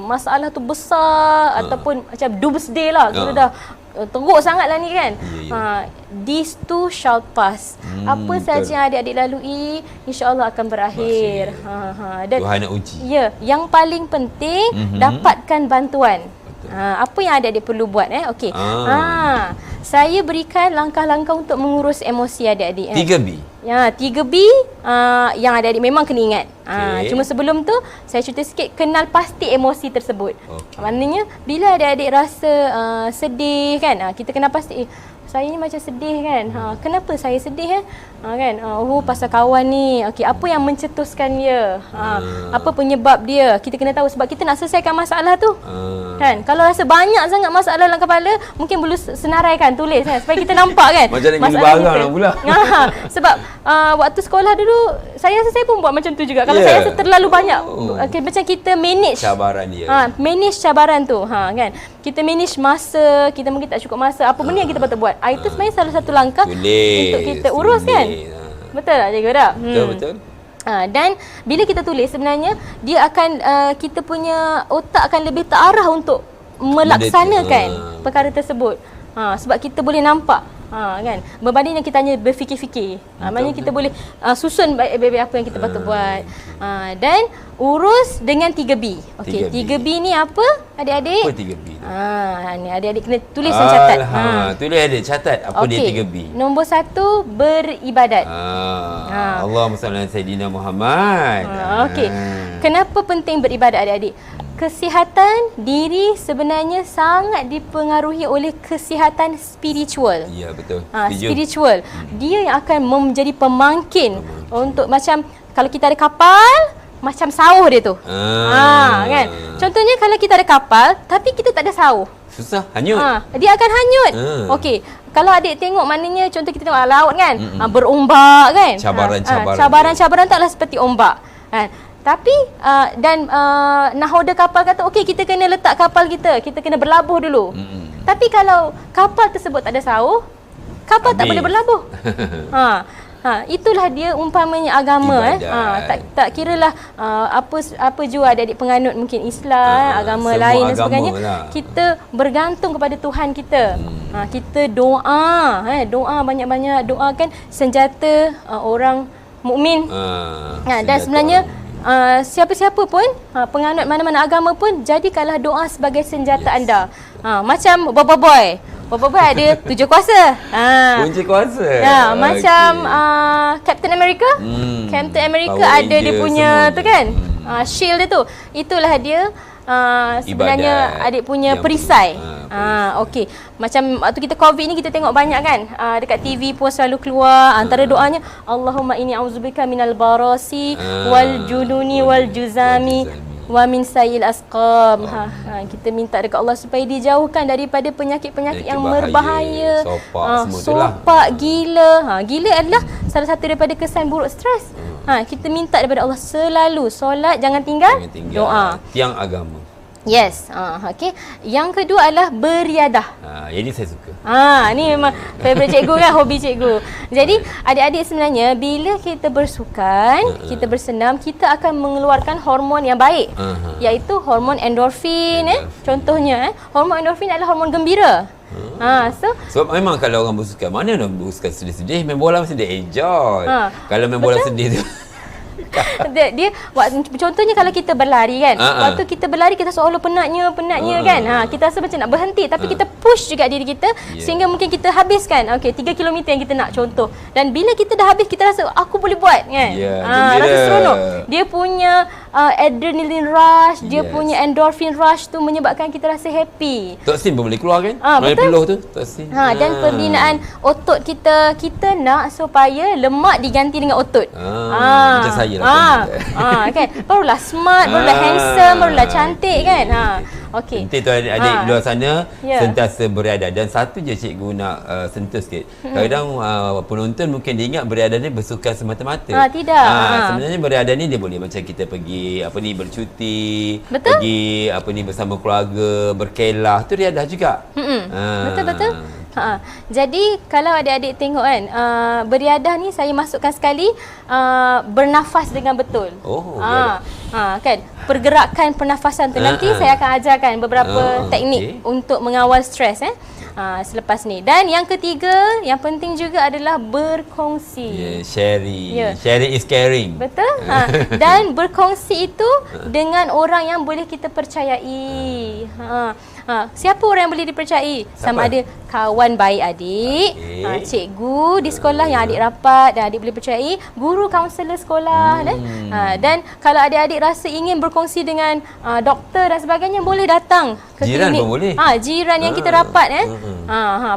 Speaker 2: masalah tu besar ataupun macam doomsday lah, kita dah teruk sangat lah ni kan. These too shall pass. Apa saja yang adik-adik lalui, insya-Allah akan berakhir. Dan
Speaker 1: Tuhan nak uji.
Speaker 2: Ya, yang paling penting dapatkan bantuan. Apa yang adik-adik perlu buat okey. Saya berikan langkah-langkah untuk mengurus emosi adik-adik.
Speaker 1: 3B.
Speaker 2: Ya, 3B yang adik-adik memang kena ingat. Cuma sebelum tu saya cerita sikit, kenal pasti emosi tersebut. Maknanya bila adik-adik rasa sedih kan, kita kenal pasti saya ni macam sedih kan. Kenapa saya sedih kan? Pasal kawan ni. Okey, apa yang mencetuskan dia? Apa penyebab dia? Kita kena tahu sebab kita nak selesaikan masalah tu. Kan? Kalau rasa banyak sangat masalah dalam kepala, mungkin perlu senaraikan, tulis kan supaya kita nampak kan.
Speaker 1: Macam nak gila barang lah pula.
Speaker 2: Sebab waktu sekolah dulu saya rasa saya pun buat macam tu juga. Kalau saya rasa terlalu banyak macam kita manage
Speaker 1: cabaran dia.
Speaker 2: Manage cabaran tu. Kan? Kita manage masa, kita mungkin tak cukup masa. Apa benda yang kita patut buat? Itu sebenarnya salah satu langkah untuk kita urus kan. Betul tak cikgu tak?
Speaker 1: Betul.
Speaker 2: Dan bila kita tulis sebenarnya dia akan kita punya otak akan lebih terarah untuk melaksanakan perkara tersebut. Sebab kita boleh nampak kan, berbanding yang kita hanya berfikir-fikir. Maknanya kita boleh susun baik-baik apa yang kita patut buat. Dan urus dengan 3B. Okey, 3B ni apa adik-adik?
Speaker 1: Apa 3B?
Speaker 2: Ni adik-adik kena tulis dan catat.
Speaker 1: Tulis adik catat apa dia 3B.
Speaker 2: Nombor 1, beribadat.
Speaker 1: Allahumma salli ala Sayyidina Muhammad.
Speaker 2: Okey. Kenapa penting beribadat adik-adik? Kesihatan diri sebenarnya sangat dipengaruhi oleh kesihatan spiritual.
Speaker 1: Ya, betul.
Speaker 2: Spiritual. Dia yang akan menjadi pemangkin untuk macam kalau kita ada kapal, macam sauh dia tu. Kan? Contohnya kalau kita ada kapal tapi kita tak ada sauh.
Speaker 1: Susah, hanyut.
Speaker 2: Dia akan hanyut. Okey. Kalau adik tengok maknanya contoh kita tengok laut kan, berombak kan. Cabaran-cabaran taklah seperti ombak. Tapi nahoda kapal kata okey kita kena letak kapal kita kena berlabuh dulu. Tapi kalau kapal tersebut tak ada sauh, kapal tak boleh berlabuh. Itulah dia umpamanya agama. Tak kiralah apa jua adik-adik penganut mungkin Islam, agama lain dan sebagainya. Kita bergantung kepada Tuhan kita. Kita doa, doa banyak-banyak, doakan senjata orang mukmin. Dan sebenarnya siapa-siapa pun, penganut mana-mana agama pun, jadikanlah doa sebagai senjata anda. Macam Boboiboy ada 7 kuasa.
Speaker 1: Kunci kuasa.
Speaker 2: Macam Captain America. Captain America ada dia punya tu kan. Shield dia tu. Itulah dia sebenarnya adik punya perisai. Okey. Macam waktu kita COVID ni kita tengok banyak kan, dekat TV pun selalu keluar antara doanya Allahumma inni a'udzubika minal barasi wal jununi wal juzami wa min sayil asqam. Kita minta dekat Allah supaya dijauhkan daripada penyakit-penyakit yang berbahaya. Sopak, gila. Gila adalah salah satu daripada kesan buruk stres. Kita minta daripada Allah selalu solat jangan tinggal doa.
Speaker 1: Tiang agama.
Speaker 2: Yes. Okey. Yang kedua adalah beriadah.
Speaker 1: Ini saya suka.
Speaker 2: Ni memang favorite cikgu kan, hobi cikgu. Jadi adik-adik sebenarnya bila kita bersukan, kita bersenam, kita akan mengeluarkan hormon yang baik. Iaitu hormon endorfin. Contohnya hormon endorfin adalah hormon gembira.
Speaker 1: Sebab memang kalau orang bersukan, mana orang bersukan sedih-sedih, main bola mesti dia enjoy. Kalau main bola sedih tu
Speaker 2: dia contohnya kalau kita berlari kan, waktu kita berlari kita seolah penatnya kan, kita rasa macam nak berhenti tapi kita push juga diri kita sehingga mungkin kita habiskan 3 km yang kita nak contoh, dan bila kita dah habis kita rasa aku boleh buat kan. Rasa seronok. Dia punya adrenaline rush, dia punya endorphin rush tu menyebabkan kita rasa happy.
Speaker 1: Toksin pun boleh keluar kan?
Speaker 2: Betul.
Speaker 1: Peluh tu toksin.
Speaker 2: Dan pembinaan otot kita nak supaya lemak diganti dengan otot.
Speaker 1: Macam saya lah.
Speaker 2: Kan? Barulah smart, barulah handsome, barulah cantik kan. Okey.
Speaker 1: Penting tu adik-adik luar sana
Speaker 2: Ya.
Speaker 1: sentiasa beriadah. Dan satu je cikgu nak sentuh sikit. Kadang-kadang penonton mungkin dia ingat beriadah ni bersukan semata-mata.
Speaker 2: Tidak.
Speaker 1: Sebenarnya beriadah ni dia boleh macam kita pergi bercuti,
Speaker 2: Betul.
Speaker 1: pergi bersama keluarga, berkelah, tu riadah juga.
Speaker 2: Betul-betul. Jadi kalau adik-adik tengok kan, beriadah ni saya masukkan sekali bernafas dengan betul. Kan, pergerakan pernafasan tu nanti saya akan ajarkan beberapa teknik untuk mengawal stres selepas ni. Dan yang ketiga, yang penting juga adalah berkongsi.
Speaker 1: Sharing. Sharing is caring.
Speaker 2: Betul? Dan berkongsi itu dengan orang yang boleh kita percayai. Siapa orang yang boleh dipercayai? Sama ada kawan baik adik, cikgu di sekolah yang adik rapat dan adik boleh percayai, guru kaunselor sekolah. Dan kalau adik-adik rasa ingin berkongsi dengan doktor dan sebagainya, boleh datang ke
Speaker 1: jiran
Speaker 2: klinik.
Speaker 1: pun boleh.
Speaker 2: Jiran yang kita rapat.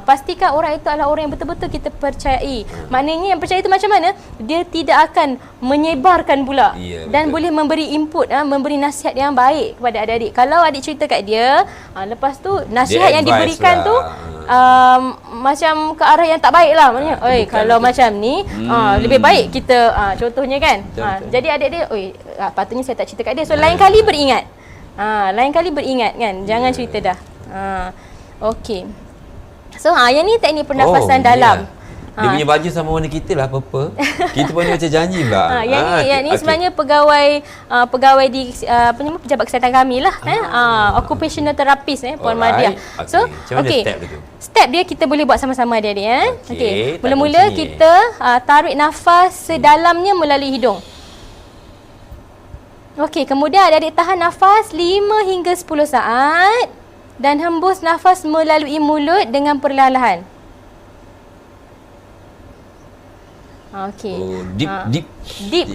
Speaker 2: Pastikan orang itu adalah orang yang betul-betul kita percayai. Maknanya yang percaya itu macam mana? Dia tidak akan menyebarkan pula. Dan boleh memberi input, memberi nasihat yang baik kepada adik-adik. Kalau adik cerita kat dia, lepas tu nasihat yang diberikan tu macam ke arah yang tak baik lah. Maknanya, kalau macam ni lebih baik kita contohnya kan. Jadi adik-adik, patutnya saya tak cerita kat dia. So lain kali beringat. Lain kali beringat kan. Jangan cerita dah. Okey. So yang ni teknik pernafasan dalam.
Speaker 1: Dia punya baju sama warna kita lah, purple. Kita pun macam janji pula.
Speaker 2: Yang ni sebenarnya pegawai di pejabat kesihatan kami lah. Occupational therapist Puan Madia. So, okey. Step dia kita boleh buat sama-sama adik-adik. Okey. Mula-mula kita tarik nafas sedalamnya melalui hidung. Okey, kemudian adik-adik tahan nafas 5 hingga 10 saat dan hembus nafas melalui mulut dengan perlahan-lahan. Okey. Deep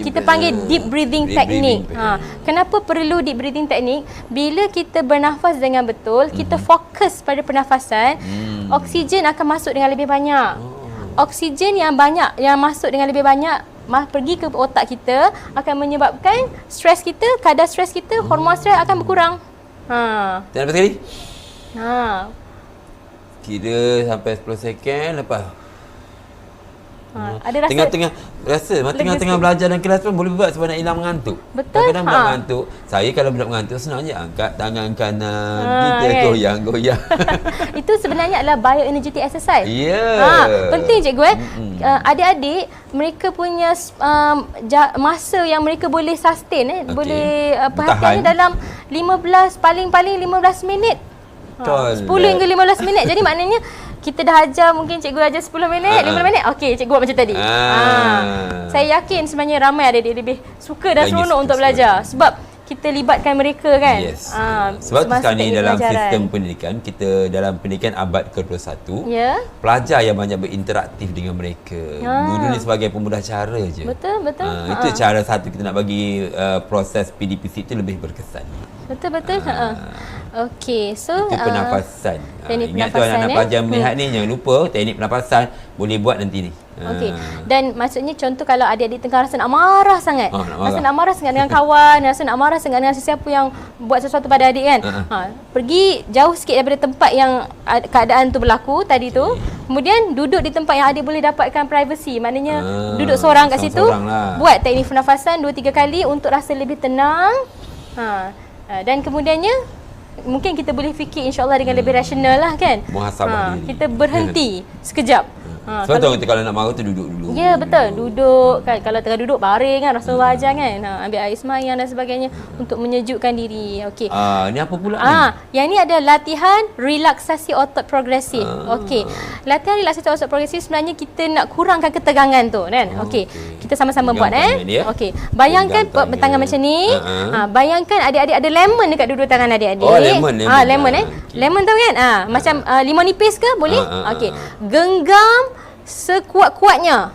Speaker 2: kita panggil deep breathing technique. Kenapa perlu deep breathing technique? Bila kita bernafas dengan betul, kita fokus pada pernafasan, oksigen akan masuk dengan lebih banyak. Oksigen yang banyak yang masuk dengan lebih banyak pergi ke otak kita akan menyebabkan stres kita, kadar stres kita, hormon stres akan berkurang.
Speaker 1: Dan lepas sekali? Kira sampai 10 second lepas.
Speaker 2: Ada rasa
Speaker 1: tengah-tengah belajar dalam kelas pun boleh buat sebab nak hilang mengantuk.
Speaker 2: Betul.
Speaker 1: Kadang-kadang budak mengantuk. Saya kalau budak mengantuk senang je angkat tangan kanan, kita goyang-goyang.
Speaker 2: Itu sebenarnya adalah bioenergetic exercise. Penting cikgu adik-adik mereka punya masa yang mereka boleh sustain boleh perhatiannya dalam 15 paling-paling 15 minit. 10 hingga 15 minit. Jadi maknanya kita dah ajar, mungkin cikgu ajar 10 minit, 15 minit. Okey, cikgu buat macam tadi. Saya yakin sebenarnya ramai adik-adik lebih suka dan seronok untuk belajar sebab kita libatkan mereka kan.
Speaker 1: Sebab sekarang ni dalam sistem pendidikan, kita dalam pendidikan abad ke-21, pelajar yang banyak berinteraktif dengan mereka. Guru ni sebagai pemudah cara je.
Speaker 2: Betul.
Speaker 1: Itu cara satu kita nak bagi proses PDPC itu lebih berkesan.
Speaker 2: Betul. Okey, so
Speaker 1: itu pernafasan. Ingat tu
Speaker 2: pernafasan,
Speaker 1: anak pelajar melihat ni, jangan lupa teknik pernafasan boleh buat nanti ni.
Speaker 2: Okey. Dan maksudnya contoh kalau adik-adik tengah rasa nak marah sangat. Rasa nak marah sangat dengan kawan, rasa nak marah sangat dengan sesiapa yang buat sesuatu pada adik kan. Pergi jauh sikit daripada tempat yang keadaan tu berlaku tadi tu. Kemudian duduk di tempat yang adik boleh dapatkan privacy. Maknanya duduk seorang kat situ. Buat teknik pernafasan 2-3 kali untuk rasa lebih tenang. Dan kemudiannya mungkin kita boleh fikir insya-Allah dengan lebih rasional lah kan.
Speaker 1: Muhasabah diri.
Speaker 2: Kita berhenti sekejap.
Speaker 1: Sebab tu kita kalau nak marah tu duduk dulu.
Speaker 2: Ya betul, duduk kan. Kalau tengah duduk baring kan, Rasulullah ajar kan. Ambil air semayang dan sebagainya untuk menyejukkan diri. Okey.
Speaker 1: Ni apa pula ni?
Speaker 2: Yang ni ada latihan relaksasi otot progresif. Okey. Latihan relaksasi otot progresif sebenarnya kita nak kurangkan ketegangan tu kan. Okey. Kita sama-sama buat Okey. Bayangkan tangan macam ni. Bayangkan adik-adik ada lemon dekat dua-dua tangan adik-adik. Lemon Lemon tahu kan? Macam limau nipis ke? Boleh? Okey. Genggam sekuat-kuatnya.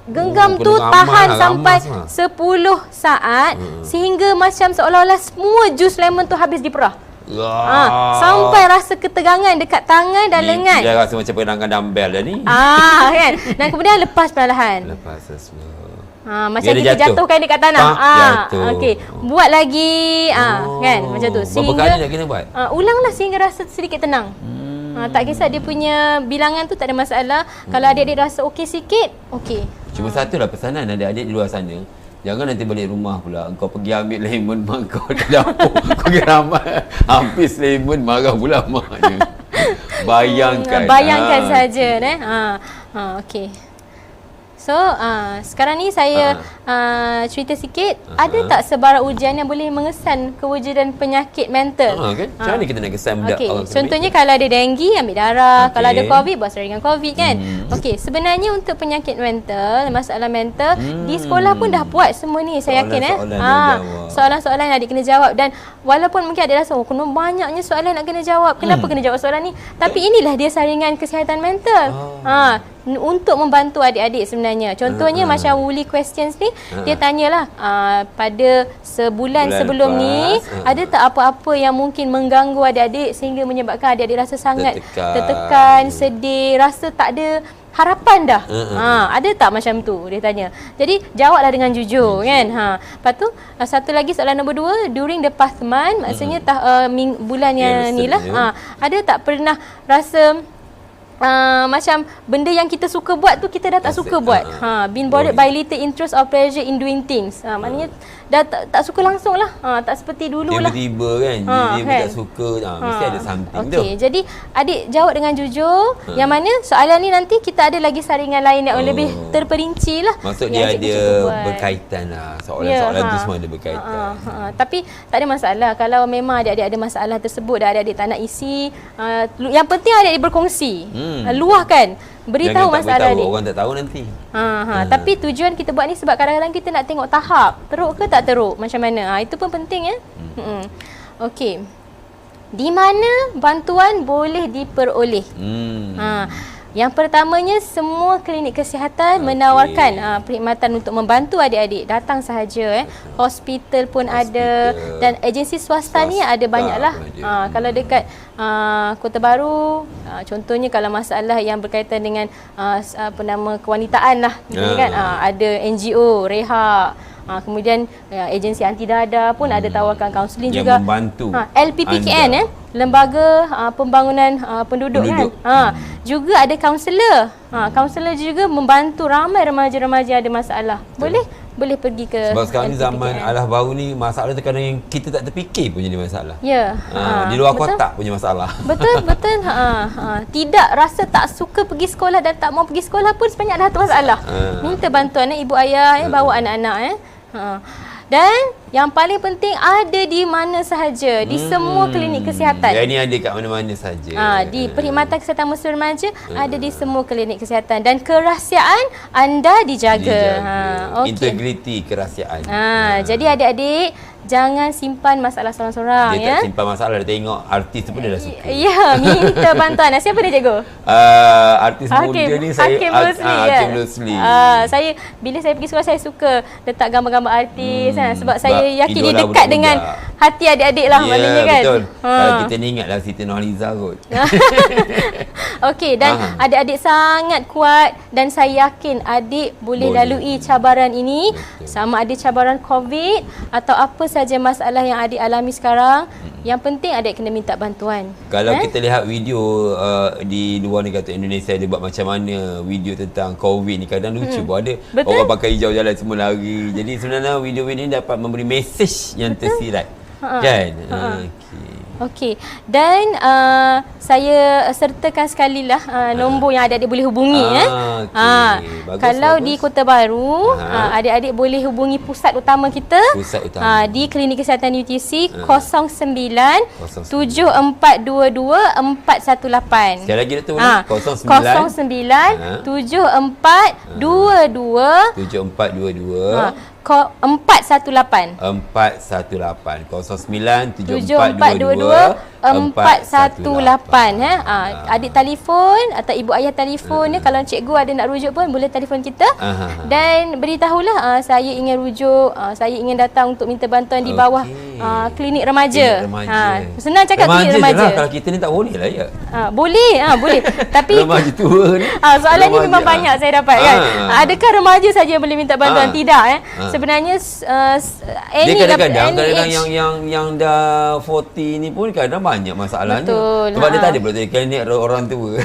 Speaker 2: Genggam tu tahan sampai 10 saat sehingga macam seolah-olah semua jus lemon tu habis diperah. Sampai rasa ketegangan dekat tangan dan lengan.
Speaker 1: Dia rasa macam pegangan dumbbell dah ni.
Speaker 2: Kan. Dan kemudian lepas perlahan.
Speaker 1: Lepas semua.
Speaker 2: Macam
Speaker 1: Dia
Speaker 2: kita jatuhkan dekat tanah.
Speaker 1: Jatuh.
Speaker 2: Okey. Buat lagi kan macam tu.
Speaker 1: Berapa kali nak kena buat?
Speaker 2: Ulanglah sehingga rasa sedikit tenang. Tak kisah dia punya bilangan tu tak ada masalah. Kalau adik-adik rasa okey sikit, okey.
Speaker 1: Cuma satulah pesanan adik-adik di luar sana. Jangan nanti balik rumah pula kau pergi ambil lemon mak kau ke dapur. Kau kira habis lemon marah pula maknya. Bayangkan
Speaker 2: saja okey. So sekarang ni saya cerita sikit, ada tak sebarang ujian yang boleh mengesan kewujudan penyakit mental?
Speaker 1: Kan? Macam mana kita nak kesan budak orang
Speaker 2: contohnya kalau ada denggi ambil darah, kalau ada COVID buat saringan COVID kan. Okey, sebenarnya untuk penyakit mental, masalah mental di sekolah pun dah buat semua ni saya yakin soalan-soalan adik kena jawab, dan walaupun mungkin adik rasa kena banyaknya soalan nak kena jawab, kenapa kena jawab soalan ni, tapi inilah dia saringan kesihatan mental. Untuk membantu adik-adik sebenarnya. Contohnya macam Woolly Questions ni, dia tanyalah pada sebulan sebelum ni ada tak apa-apa yang mungkin mengganggu adik-adik sehingga menyebabkan adik-adik rasa sangat tertekan, sedih, rasa tak ada harapan dah. Ada tak macam tu dia tanya. Jadi jawablah dengan jujur kan. Lepas tu satu lagi soalan nombor 2, during the past month, maksudnya bulan yang ni lah, ada tak pernah rasa macam benda yang kita suka buat tu kita dah tak suka buat. Been bothered by little interest or pleasure in doing things. Maknanya dah tak suka langsung lah. Tak seperti dulu lah.
Speaker 1: Tiba-tiba kan, dia tak suka, mesti ada something tu.
Speaker 2: Okey, jadi adik jawab dengan jujur. Yang mana soalan ni nanti kita ada lagi saringan lain yang lebih terperinci lah.
Speaker 1: Maksud dia ada berkaitan lah. Soalan-soalan tu semua ada berkaitan.
Speaker 2: Tapi tak ada masalah. Kalau memang adik-adik ada masalah tersebut dan adik-adik tak nak isi, yang penting adik-adik berkongsi. Luahkan, beritahu masalah adik.
Speaker 1: Orang tak tahu nanti.
Speaker 2: Tapi tujuan kita buat ni sebab kadang-kadang kita nak tengok tahap teruk ke tak teruk, macam mana. Itu pun penting ya. Okey. Di mana bantuan boleh diperoleh? Yang pertamanya, semua klinik kesihatan menawarkan perkhidmatan untuk membantu adik-adik. Datang sahaja. Hospital pun ada, dan agensi swasta ni ada banyaklah. Kalau dekat Kota Baru, contohnya kalau masalah yang berkaitan dengan kewanitaan lah, kan, ada NGO, Reha. Kemudian agensi anti dada pun ada tawarkan kaunseling juga.
Speaker 1: Yang membantu.
Speaker 2: LPPKN Lembaga Pembangunan Penduduk kan. Juga ada kaunselor. Kaunselor juga membantu ramai remaja-remaja yang ada masalah. Boleh pergi ke
Speaker 1: sebab sekarang ni zaman alah baru ni, masalah terkadang yang kita tak terfikir pun jadi masalah.
Speaker 2: Ya.
Speaker 1: Di luar kotak punya masalah.
Speaker 2: Betul. Tidak rasa tak suka pergi sekolah dan tak mau pergi sekolah pun sebenarnya dah tu masalah. Minta bantuan ibu ayah bawa anak-anak Dan yang paling penting ada di mana sahaja, di semua klinik kesihatan.
Speaker 1: Yang ini ada kat mana-mana saja.
Speaker 2: Di perkhidmatan kesihatan muslim remaja ada di semua klinik kesihatan, dan kerahsiaan anda dijaga.
Speaker 1: Integriti kerahsiaan.
Speaker 2: Jadi adik-adik jangan simpan masalah seorang-seorang.
Speaker 1: Dia tak simpan masalah, dia tengok artis tu pun dia dah suka.
Speaker 2: Ya, minta bantuan. Siapa dia, cikgu?
Speaker 1: Artis muda ni saya
Speaker 2: Hakim Rusli.
Speaker 1: Hakim Rusli.
Speaker 2: Bila saya pergi sekolah, saya suka letak gambar-gambar artis sebab saya yakin dia dekat
Speaker 1: budak-budak
Speaker 2: dengan hati adik-adik lah, maknanya kan.
Speaker 1: Betul. Kalau kita ni ingatlah Siti Nurhaliza kot.
Speaker 2: Okey, dan adik-adik sangat kuat, dan saya yakin adik boleh lalui cabaran ini. Sama ada cabaran COVID atau apa saja masalah yang adik alami sekarang. Yang penting adik kena minta bantuan.
Speaker 1: Kalau kita lihat video di luar negara Indonesia, dia buat macam mana video tentang COVID ni, kadang lucu pun ada.
Speaker 2: Betul?
Speaker 1: Orang pakai hijau jalan semua lari. Jadi sebenarnya video-video ni dapat memberi mesej yang tersirat. Kan?
Speaker 2: Okey. Dan saya sertakan sekali lah nombor yang adik-adik boleh hubungi. Kalau di Kota Baru, adik-adik boleh hubungi pusat utama kita. Di Klinik Kesihatan UTC 09 7422 418.
Speaker 1: Sekali lagi tu
Speaker 2: 09 7422
Speaker 1: 7422
Speaker 2: 418.
Speaker 1: 418 09
Speaker 2: 7422 418. Adik telefon atau ibu ayah telefon kalau cikgu ada nak rujuk pun boleh telefon kita. Dan beritahulah saya ingin rujuk, saya ingin datang untuk minta bantuan di bawah klinik remaja.
Speaker 1: Klinik remaja.
Speaker 2: Senang cakap
Speaker 1: remaja
Speaker 2: klinik remaja.
Speaker 1: Lah, kalau kita ni tak boleh lah ya.
Speaker 2: Boleh, boleh. Tapi
Speaker 1: Remaja tua ni.
Speaker 2: soalan ni
Speaker 1: Remaja,
Speaker 2: memang banyak saya dapat kan. Adakah remaja saja yang boleh minta bantuan? Tidak Sebenarnya
Speaker 1: dia kadang-kadang yang dah 40 ni pun kadang banyak masalahnya.
Speaker 2: Betul.
Speaker 1: Sebab dia tak ada pula klinik orang tua.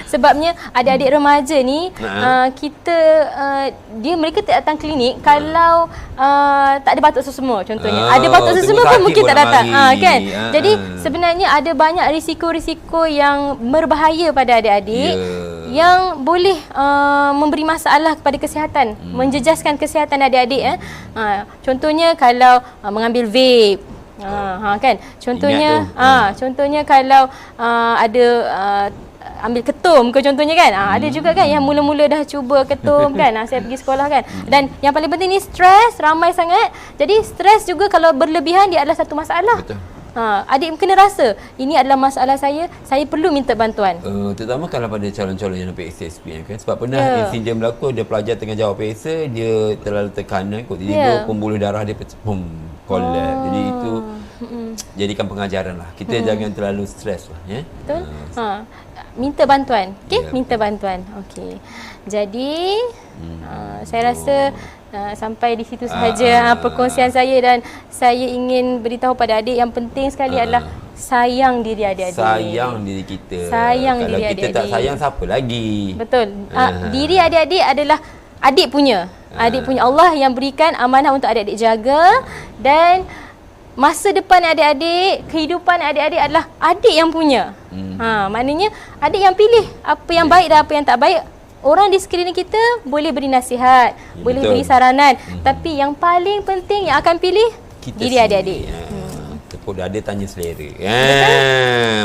Speaker 2: Sebabnya adik-adik remaja ni kita mereka tak datang klinik kalau tak ada batuk sesama contohnya. Ada batuk sesama pun mungkin tak datang. Kan? Jadi sebenarnya ada banyak risiko-risiko yang berbahaya pada adik-adik yang boleh memberi masalah kepada kesihatan, menjejaskan kesihatan adik-adik. Contohnya kalau mengambil vape. Kan? Contohnya contohnya kalau ada ambil ketum ke contohnya kan. Ada juga kan yang mula-mula dah cuba ketum kan. Saya pergi sekolah kan. Dan yang paling penting ni stres ramai sangat. Jadi stres juga kalau berlebihan dia adalah satu masalah.
Speaker 1: Betul.
Speaker 2: Adik kena rasa ini adalah masalah saya perlu minta bantuan.
Speaker 1: Terutama kalau pada calon-calon yang dapat SSP kan. Sebab pernah insiden berlaku, dia pelajar tengah jawab PSA, dia terlalu tekanan kot. Tiba-tiba pembuluh darah dia collapse. Jadi itu jadikan pengajaran lah. Kita jangan terlalu stres lah. Ya?
Speaker 2: Betul. Minta bantuan. Okey, minta bantuan. Okey. Jadi saya rasa sampai di situ sahaja perkongsian saya, dan saya ingin beritahu pada adik yang penting sekali adalah sayang diri adik-adik.
Speaker 1: Sayang diri kita.
Speaker 2: Sayang
Speaker 1: Kalau
Speaker 2: diri
Speaker 1: kita
Speaker 2: adik-adik.
Speaker 1: tak sayang, siapa lagi?
Speaker 2: Betul. Diri adik-adik adalah adik punya. Adik punya. Allah yang berikan amanah untuk adik-adik jaga, dan masa depan adik-adik, kehidupan adik-adik adalah adik yang punya. Maknanya adik yang pilih apa yang baik dan apa yang tak baik. Orang di sekeliling kita boleh beri nasihat, boleh beri saranan, tapi yang paling penting yang akan pilih kita diri adik-adik.
Speaker 1: Tepuk dada tanya selera.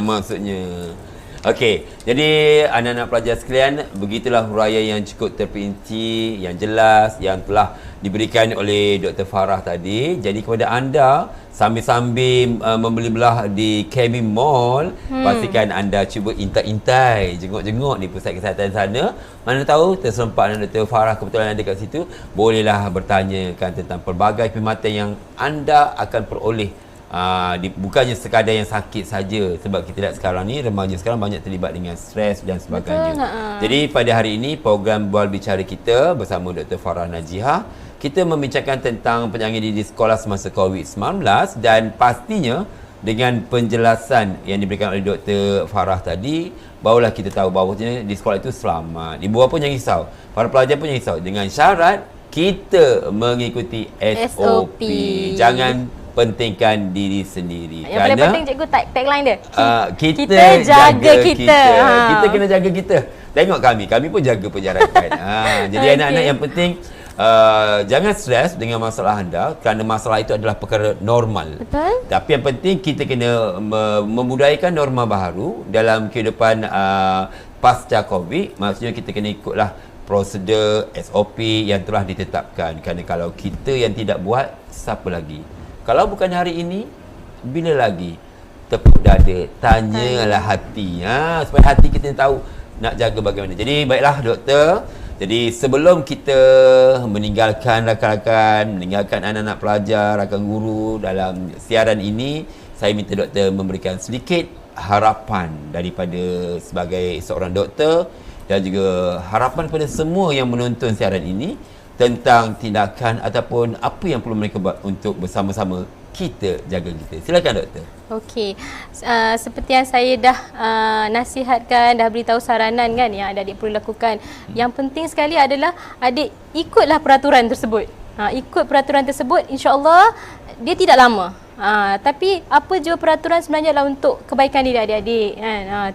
Speaker 1: Maksudnya. Okey, jadi anak-anak pelajar sekalian, begitulah huraian yang cukup terperinci, yang jelas, yang telah diberikan oleh Dr. Farah tadi. Jadi kepada anda, sambil-sambil membeli belah di KB Mall, pastikan anda cuba intai-intai, jenguk-jenguk di pusat kesihatan sana. Mana tahu terserempak dengan Dr. Farah, kebetulan ada kat situ, bolehlah bertanyakan tentang pelbagai perkhidmatan yang anda akan peroleh. Bukannya sekadar yang sakit saja, sebab kita lihat sekarang ni remaja sekarang banyak terlibat dengan stres dan sebagainya. Jadi pada hari ini program Bual Bicara kita bersama Dr. Farah Najihah, kita membincangkan tentang penyakit di sekolah semasa COVID-19, dan pastinya dengan penjelasan yang diberikan oleh Dr. Farah tadi, barulah kita tahu bahawa di sekolah itu selamat. Ibu bapa jangan risau, para pelajar pun jangan risau, dengan syarat kita mengikuti SOP. Jangan pentingkan diri sendiri.
Speaker 2: Yang paling penting cikgu tagline dia.
Speaker 1: Kita jaga kita. Kita kena jaga kita. Tengok kami pun jaga penjarakan. Jadi anak-anak yang penting jangan stres dengan masalah anda, kerana masalah itu adalah perkara normal.
Speaker 2: Betul.
Speaker 1: Tapi yang penting kita kena memudayakan norma baru dalam kehidupan pasca COVID. Maksudnya kita kena ikutlah prosedur SOP yang telah ditetapkan. Kerana kalau kita yang tidak buat, siapa lagi? Kalau bukan hari ini, bila lagi? Tepuk dada, tanyalah hati. Supaya hati kita tahu nak jaga bagaimana. Jadi baiklah doktor. Jadi sebelum kita meninggalkan rakan-rakan, meninggalkan anak-anak pelajar, rakan guru dalam siaran ini, saya minta doktor memberikan sedikit harapan daripada sebagai seorang doktor, dan juga harapan kepada semua yang menonton siaran ini tentang tindakan ataupun apa yang perlu mereka buat untuk bersama-sama kita jaga kita. Silakan doktor.
Speaker 2: Okey. Seperti yang saya dah nasihatkan, dah beritahu saranan kan yang adik-adik perlu lakukan. Yang penting sekali adalah adik ikutlah peraturan tersebut. Ikut peraturan tersebut, insya-Allah dia tidak lama. Tapi apa jua peraturan sebenarnya adalah untuk kebaikan diri adik-adik kan.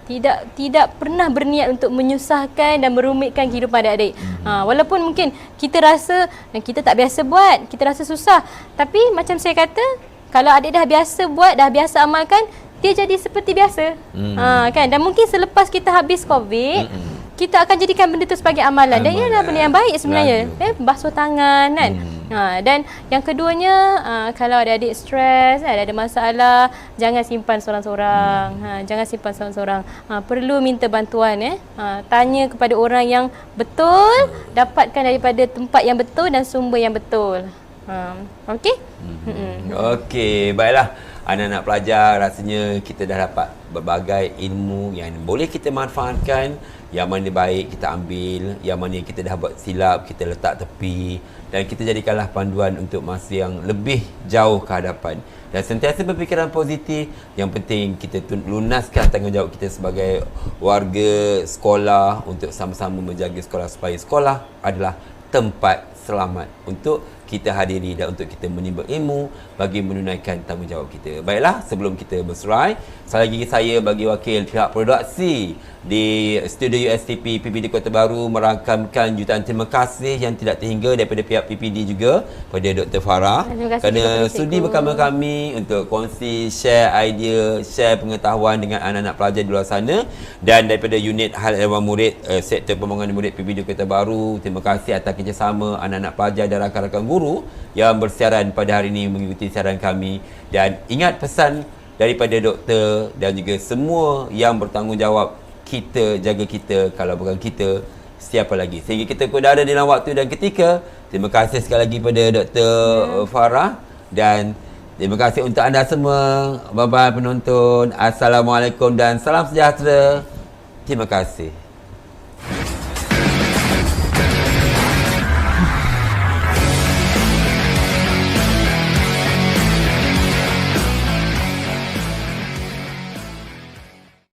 Speaker 2: Tidak pernah berniat untuk menyusahkan dan merumitkan kehidupan adik-adik. Walaupun mungkin kita rasa kita tak biasa buat, kita rasa susah, tapi macam saya kata, kalau adik dah biasa buat, dah biasa amalkan, dia jadi seperti biasa. Kan. Dan mungkin selepas kita habis COVID, kita akan jadikan benda itu sebagai amalan. Dan ia adalah benda yang baik sebenarnya. Basuh tangan kan. Dan yang keduanya, kalau adik-adik stres, ada masalah, jangan simpan seorang-seorang. Jangan simpan seorang-seorang. Perlu minta bantuan. Tanya kepada orang yang betul, dapatkan daripada tempat yang betul dan sumber yang betul. Okey?
Speaker 1: Okey, baiklah. Anak-anak pelajar, rasanya kita dah dapat berbagai ilmu yang boleh kita manfaatkan. Yang mana baik kita ambil, yang mana kita dah buat silap kita letak tepi, dan kita jadikanlah panduan untuk masa yang lebih jauh ke hadapan. Dan sentiasa berfikiran positif. Yang penting kita lunaskan tanggungjawab kita sebagai warga sekolah untuk sama-sama menjaga sekolah, supaya sekolah adalah tempat selamat untuk kita hadiri dan untuk kita menimba ilmu bagi menunaikan tanggungjawab kita. Baiklah, sebelum kita berserai, sekali lagi saya bagi wakil pihak produksi di Studio USTP PPD Kota Baru merangkamkan jutaan terima kasih yang tidak terhingga daripada pihak PPD juga pada Dr. Farah kerana sudi bersama kami untuk kongsi, share idea, share pengetahuan dengan anak-anak pelajar di luar sana. Dan daripada unit hal ehwal murid sektor pembangunan murid PPD Kota Baru, terima kasih atas kerjasama anak-anak pelajar dan rakan-rakan guru yang bersiaran pada hari ini mengikuti siaran kami. Dan ingat pesan daripada doktor dan juga semua yang bertanggungjawab, kita jaga kita, kalau bukan kita siapa lagi. Sehingga kita kudara dalam waktu dan ketika. Terima kasih sekali lagi pada Dr. Farah, dan terima kasih untuk anda semua. Bye bye penonton. Assalamualaikum dan salam sejahtera. Terima kasih.